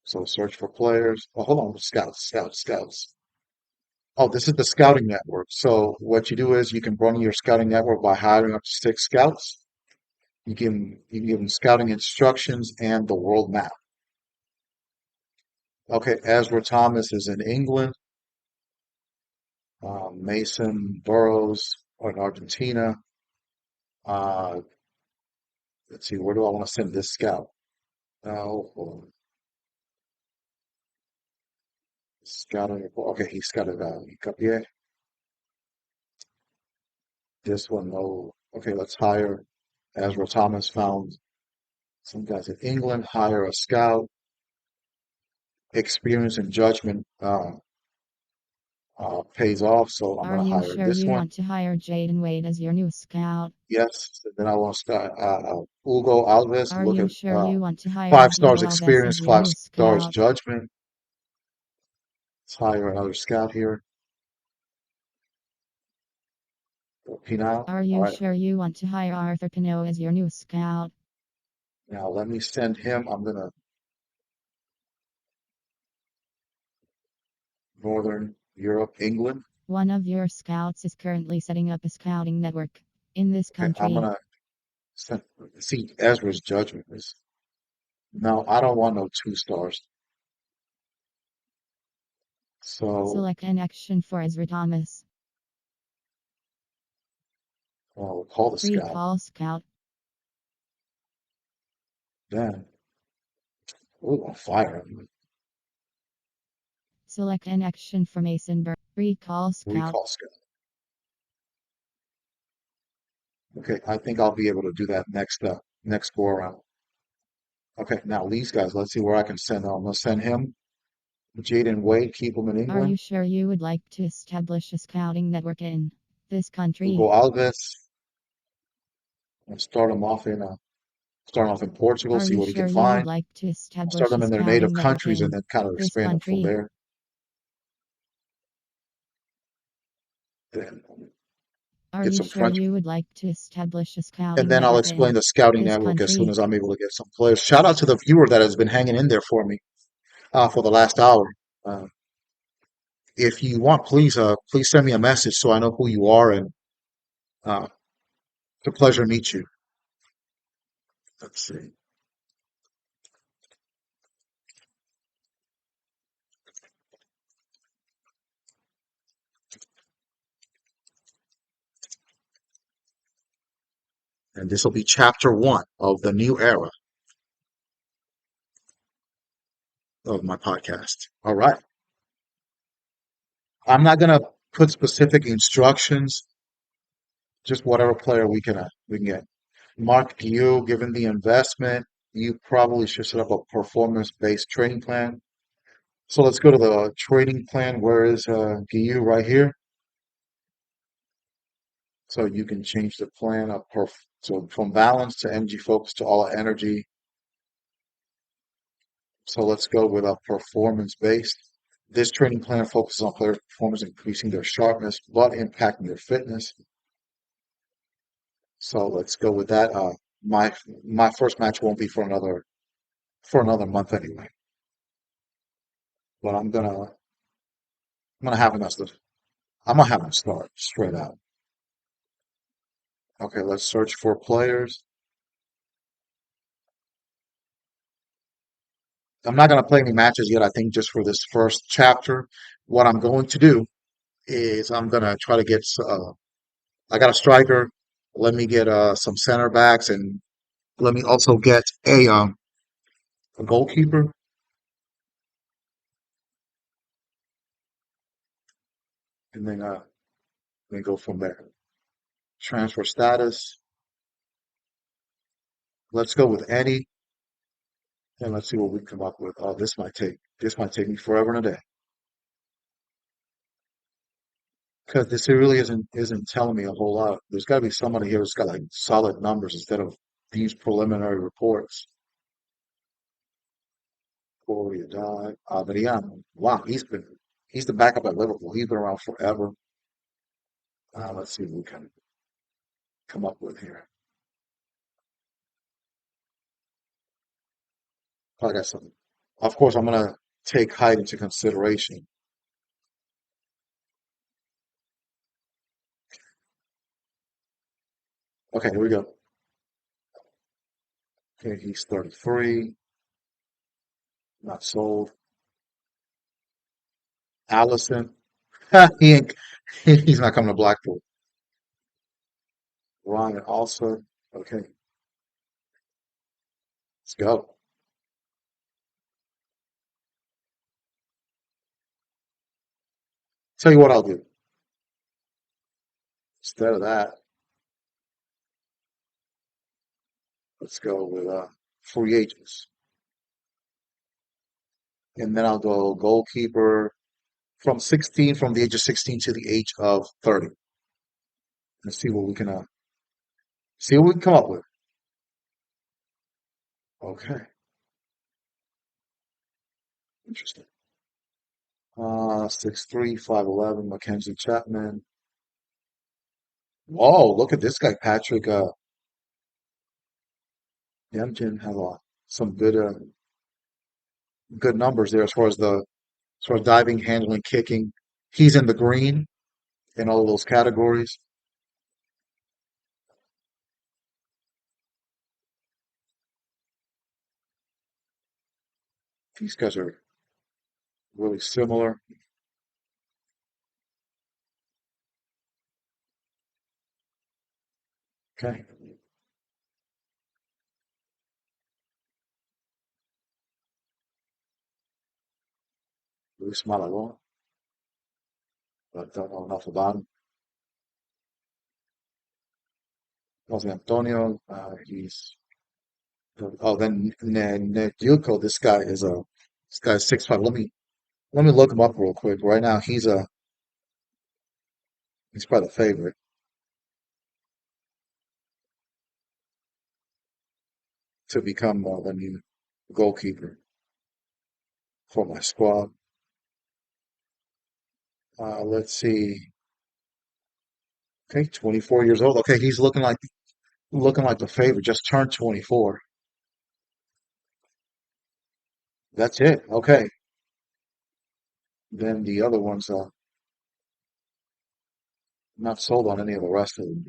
So search for players. Oh, hold on, scouts. Oh, this is the scouting network. So what you do is you can run your scouting network by hiring up to 6 scouts. You can give them scouting instructions and the world map. Okay, Ezra Thomas is in England. Mason Burrows are in Argentina. Uh, let's see, where do I want to send this scout? Oh, scouting report. Okay, he scouted Capier. This one, no. Okay, let's hire. Ezra Thomas found some guys in England. Hire a scout. Experience and judgment pays off, so I'm Are going to you hire sure this you one. want to hire Jaden Wade as your new scout? Yes. Then I want to start Hugo Alves. Are Look you at sure you want to hire 5 stars Hugo Alves experience, as your five new stars scout? judgment. Let's hire another scout here. Pinal. Are All you right. sure you want to hire Arthur Pinot as your new scout? Now let me send him. I'm gonna Northern Europe, England. One of your scouts is currently setting up a scouting network in this Okay, I'm country. gonna send, see Ezra's judgment is no, I don't want no 2 stars. So Select an action for Ezra Thomas. we'll call the scout. Recall scout. Then we're gonna fire him. Select an action for Mason Burr. Recall scout. Recall scout. Okay, I think I'll be able to do that next go around. Okay, now these guys, let's see where I can send them. I'm gonna send him, Jaden Wade, keep him in Are you England. sure you would like to establish a scouting network in this Hugo country? Alves, and start off in Portugal, Are see you what he sure can you would find. like to Start establish a them in their native scouting network countries and in then kind of this expand it from country? there. Then Are get you some sure French, you would like to establish a and scouting then I'll network explain in the scouting this network as soon country? as I'm able to get some players. Shout out to the viewer that has been hanging in there for me for the last hour. Uh, if you want, please send me a message so I know who you are, and it's a pleasure to meet you. Let's see. And this will be chapter 1 of the new era of my podcast. All right. I'm not gonna put specific instructions, just whatever player we can get. Mark you, given the investment, you probably should set up a performance-based trading plan. So let's go to the trading plan. Where is Guillou right here? So you can change the plan of so from balance to energy focus to all energy. So let's go with a performance-based. This trading plan focuses on player performance, increasing their sharpness, but impacting their fitness. So let's go with that. My first match won't be for another month anyway. But I'm gonna have him I'm gonna have him start straight out. Okay, let's search for players. I'm not gonna play any matches yet. I think just for this first chapter, what I'm going to do is I'm gonna try to get. I got a striker. Let me get some center backs, and let me also get a goalkeeper, and then go from there. Transfer status. Let's go with Eddie, and let's see what we come up with. Oh, this might take me forever and a day because this really isn't telling me a whole lot. There's got to be somebody here who's got like solid numbers instead of these preliminary reports. Corey died. Adriano. Wow, he's the backup at Liverpool. He's been around forever. Let's see what we can come up with here. I got something. Of course, I'm gonna take height into consideration. Okay, here we go. Okay, he's 33, not sold. Allison, he ain't, he's not coming to Blackpool. Ryan also. Okay, let's go. Tell you what I'll do. Instead of that, let's go with free agents. And then I'll go goalkeeper from the age of 16 to the age of 30. And see what we can come up with. Okay, interesting. 6'3", 5'11", Mackenzie Chapman. Whoa, look at this guy, Patrick Dempton has some good numbers there as far as diving, handling, kicking. He's in the green. in all of those categories. These guys are really similar. Okay. Luis Malagón, but don't know enough about him. Jose Antonio, he's oh then Yuko, this guy's 6'5". Let me look him up real quick. Right now he's probably the favorite to become the new goalkeeper for my squad. Let's see. Okay, 24 years old. Okay, he's looking like the favorite. Just turned 24. That's it. Okay. Then the other ones, not sold on any of the rest of them.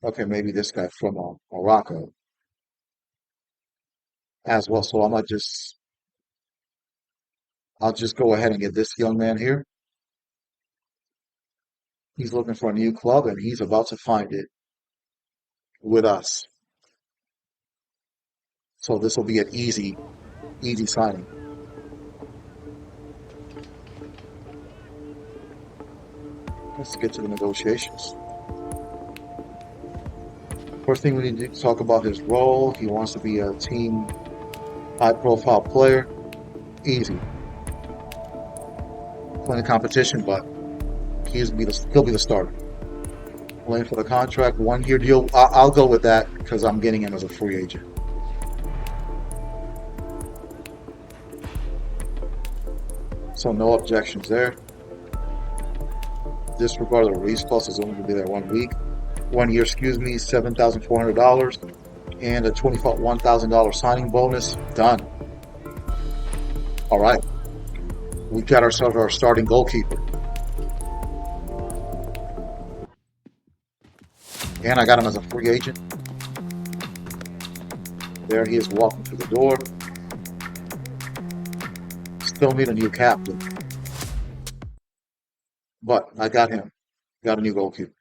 Okay, maybe this guy from Morocco as well. So I'll just go ahead and get this young man here. He's looking for a new club and he's about to find it with us. So this will be an easy signing. Let's get to the negotiations. First thing we need to talk about his role. He wants to be a team high profile player. Easy. Plenty of competition, but he'll be the starter. Playing for the contract, 1 year deal. I'll go with that because I'm getting him as a free agent. So no objections there. Disregard the release clause is only going to be there 1 week. 1 year, excuse me, $7,400 and a $21,000 signing bonus. Done. All right. We've got ourselves our starting goalkeeper. And I got him as a free agent. There he is walking through the door. Still need a new captain, but I got him. Got a new goalkeeper.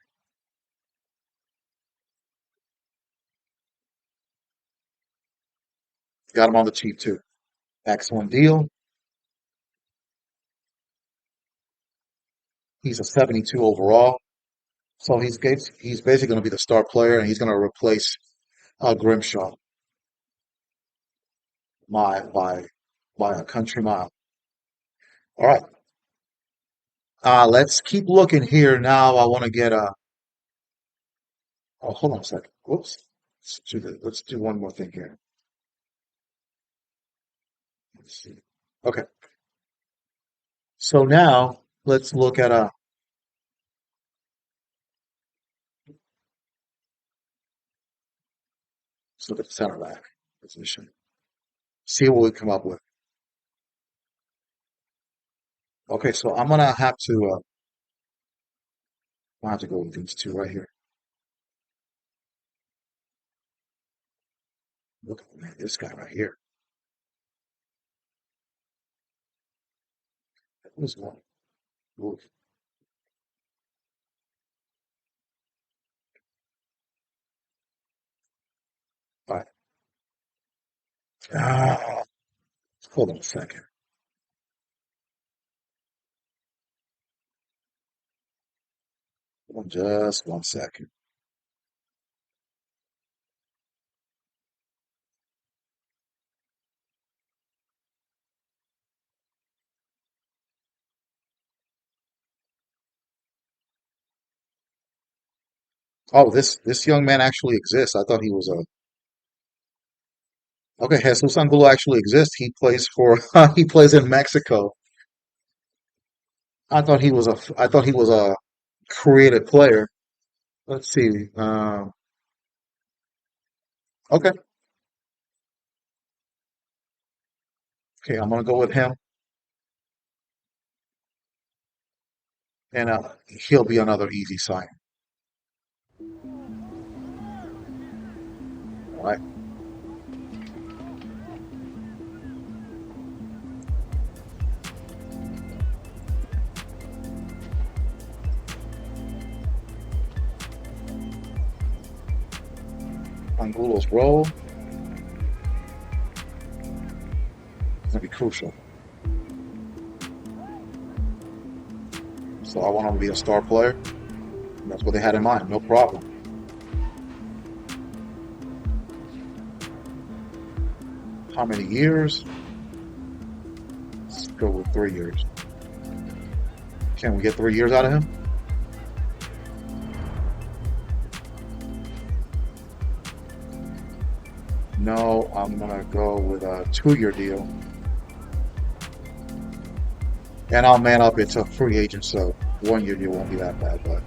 Got him on the cheap too. Excellent deal. He's a 72 overall. So he's basically going to be the star player, and he's going to replace Grimshaw my by a country mile. All right, let's keep looking here. Now I want to get a. Oh, hold on a second. Whoops. Let's do one more thing here. Let's see. Okay, so now let's look at a. Let's look at the center back position. See what we come up with. Okay, so I'm gonna have to go with these two right here. Look at this guy right here. Who's one? Ooh, all right. Ah, hold on a second. Just 1 second. Oh, this young man actually exists. I thought he was a okay. Jesus Angulo actually exists. He plays for he plays in Mexico. I thought he was a created player. Let's see. Okay, okay. I'm gonna go with him. and he'll be another easy sign. All right. Angulo's role is going to be crucial. So I want him to be a star player. That's what they had in mind. No problem. How many years? Let's go with 3 years. Can we get 3 years out of him? No, I'm gonna go with a 2 year deal. And I'll man up into free agent, so 1 year deal won't be that bad, but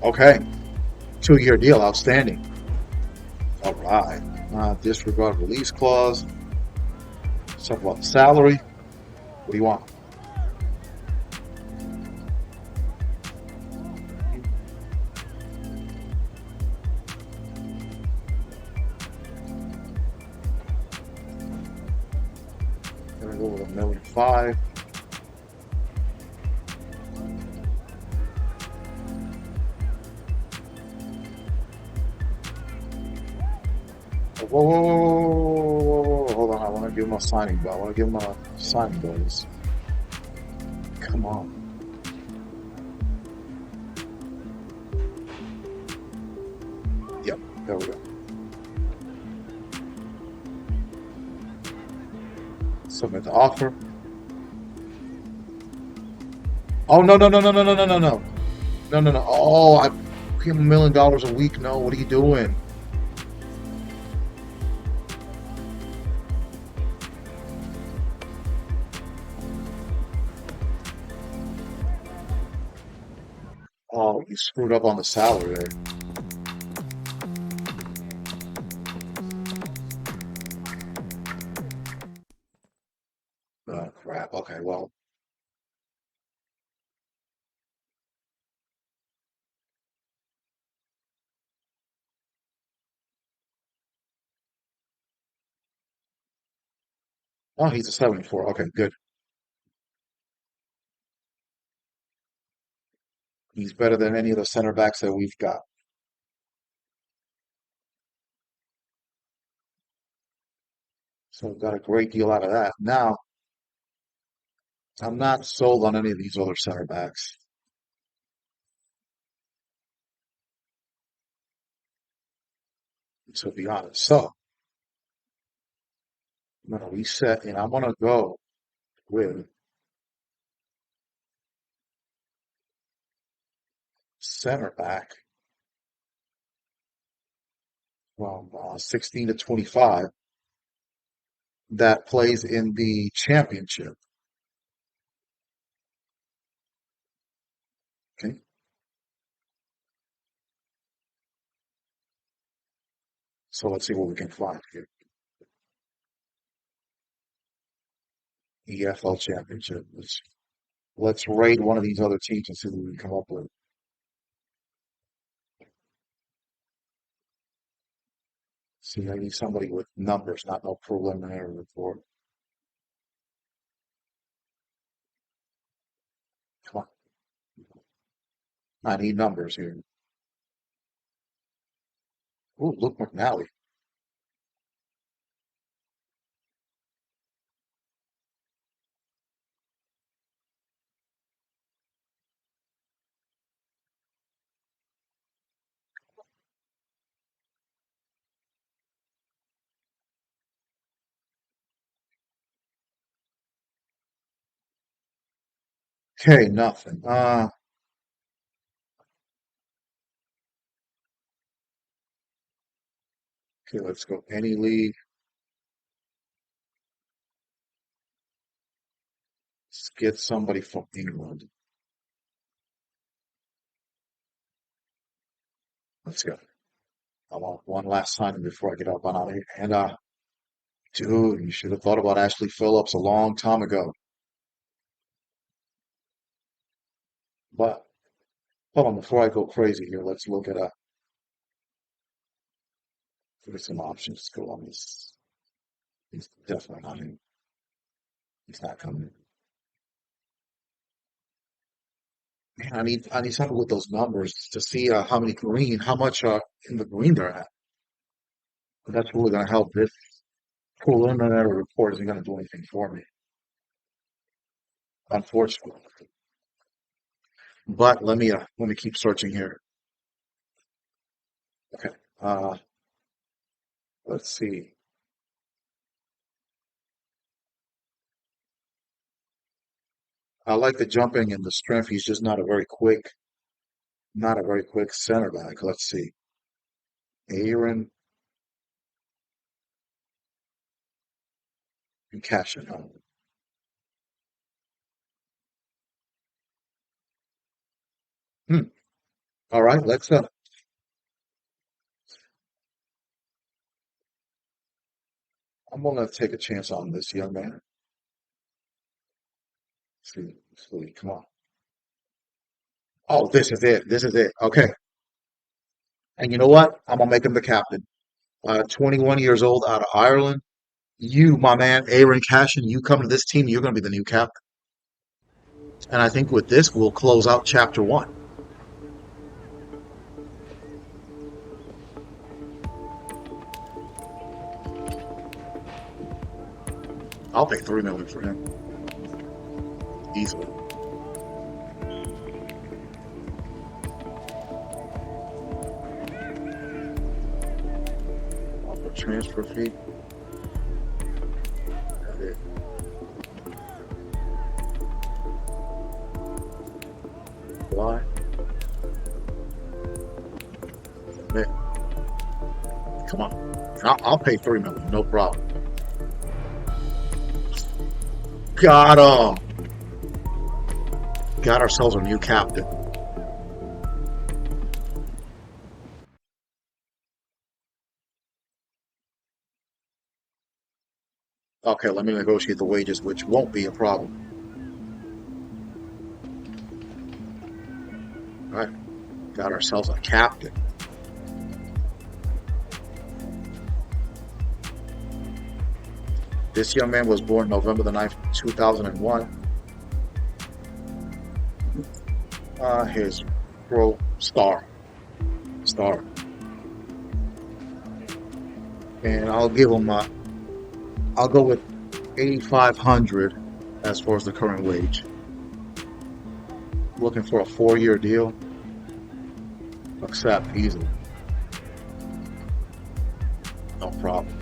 okay. 2 year deal, outstanding. All right. Disregard release clause. Let's talk about the salary. What do you want? Gonna go with 1,500,000. Whoa, whoa, whoa, whoa, whoa, whoa, hold on. I want to give him a signing bonus. I want to give him a signing bonus. Come on. Yep, there we go. Submit the offer. Oh, no, no, no, no, no, no, no, no, no. No, no, no. Oh, I give him $1,000,000 a week. No, what are you doing? Oh, you screwed up on the salary there. Oh, crap. Okay, well, oh, he's a 74. Okay, good. He's better than any of the center backs that we've got. So we've got a great deal out of that. Now, I'm not sold on any of these other center backs, to be honest. So I'm going to reset and I'm going to go with center back from 16 to 25 that plays in the championship. Okay. So let's see what we can find here. EFL championship. Let's raid one of these other teams and see what we can come up with. See, I need somebody with numbers, not no preliminary report. Come on. I need numbers here. Ooh, look, McNally. Okay, nothing. Okay, let's go any league. Let's get somebody from England. Let's go. I want one last signing before I get up on out of here. And dude, you should have thought about Ashley Phillips a long time ago. But Hold on, before I go crazy here, let's look at look at some options. Go on this. He's definitely not in. He's not coming. Man, I need something with those numbers to see how many green, how much in the green they're at. That's really gonna help. This preliminary report isn't gonna do anything for me, unfortunately. But let me keep searching here. Okay. Uh, let's see. I like the jumping and the strength. He's just not a very quick center back. Let's see. Aaron and Cashin. Hmm. All right, let's I'm gonna take a chance on this young man. See, come on. Oh, this is it. This is it. Okay. And you know what? I'm gonna make him the captain. 21 years old out of Ireland. You, my man, Aaron Cashin, you come to this team, you're gonna be the new captain. And I think with this, we'll close out chapter one. I'll pay 3 million for him easily. I'll put transfer fee. Got it. Why? Man, come on. I'll pay 3 million, no problem. Got him. Got ourselves a new captain. Okay, let me negotiate the wages, which won't be a problem. All right, got ourselves a captain. This young man was born November the 9th, 2001. His pro star. And I'll give him, I'll go with 8,500 as far as the current wage. Looking for a 4-year deal. Accept easily. No problem.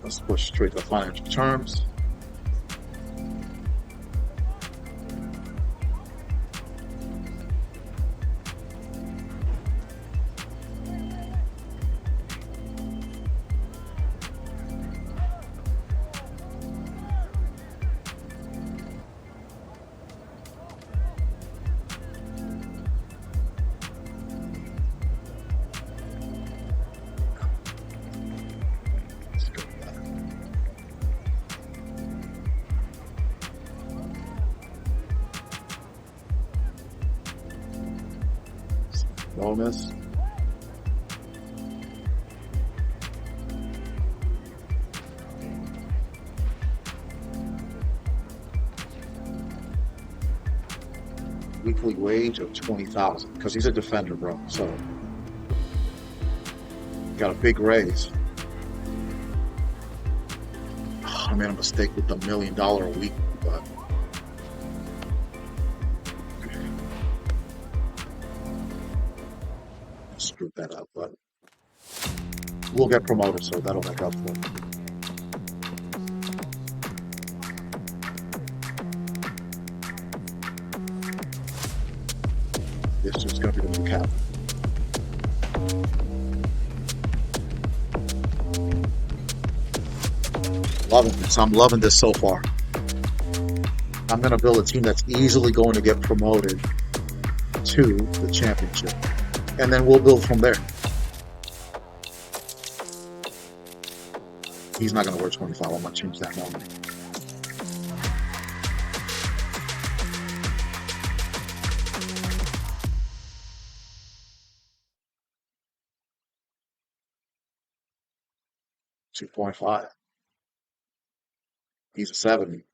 Let's push straight to financial terms. Let's go with that. Bonus. Weekly wage of 20,000 because he's a defender, bro. So got a big raise. I made a mistake with the $1 million a week, but screwed that up. But we'll get promoted, so that'll make up for it. This is going to be the new captain. Loving this. I'm loving this so far. I'm going to build a team that's easily going to get promoted to the championship. And then we'll build from there. He's not going to wear 25. I'm going to change that number. 2.5. He's a 70.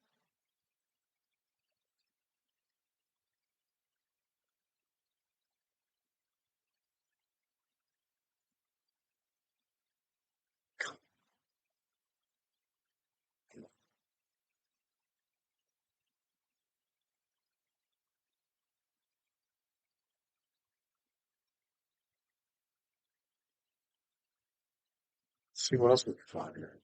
Let's see what else we can find here.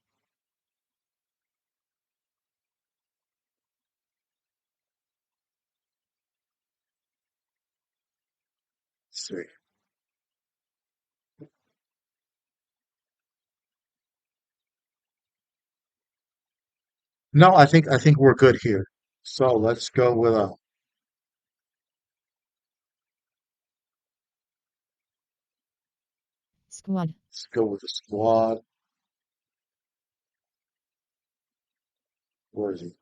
Let's see. No, I think we're good here. So let's go with Squad. let's go with the squad. Where is he?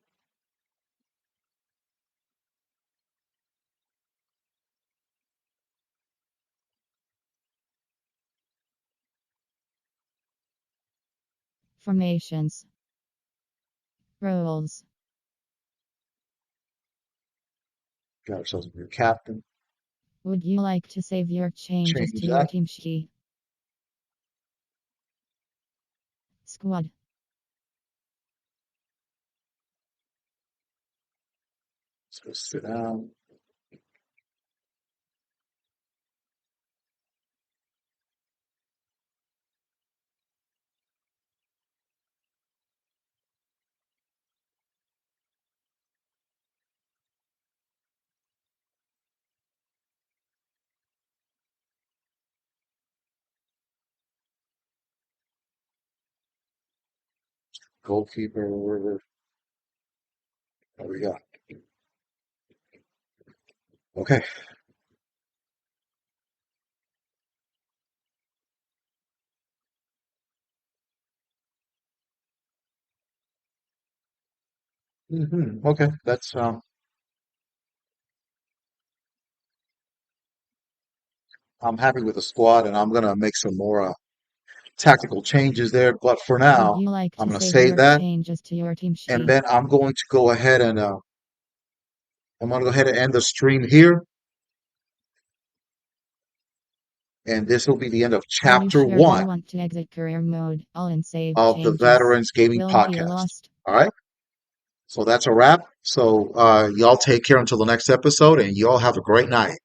Formations. Roles. Got ourselves a new captain. Would you like to save your changes Change to your that. team sheet? Squad. Let's go sit down. Goalkeeper. There we go. Okay. Okay. That's I'm happy with the squad, and I'm gonna make some more tactical changes there. But for Would now, you like I'm to gonna save save your that, changes to your team and sheet? then I'm going to go ahead and I'm gonna go ahead and end the stream here, and this will be the end of Are you chapter sure you one want to exit career mode? All and save of the changes. Veterans Gaming Will be Podcast. lost. All right. So that's a wrap. So y'all take care until the next episode, and y'all have a great night.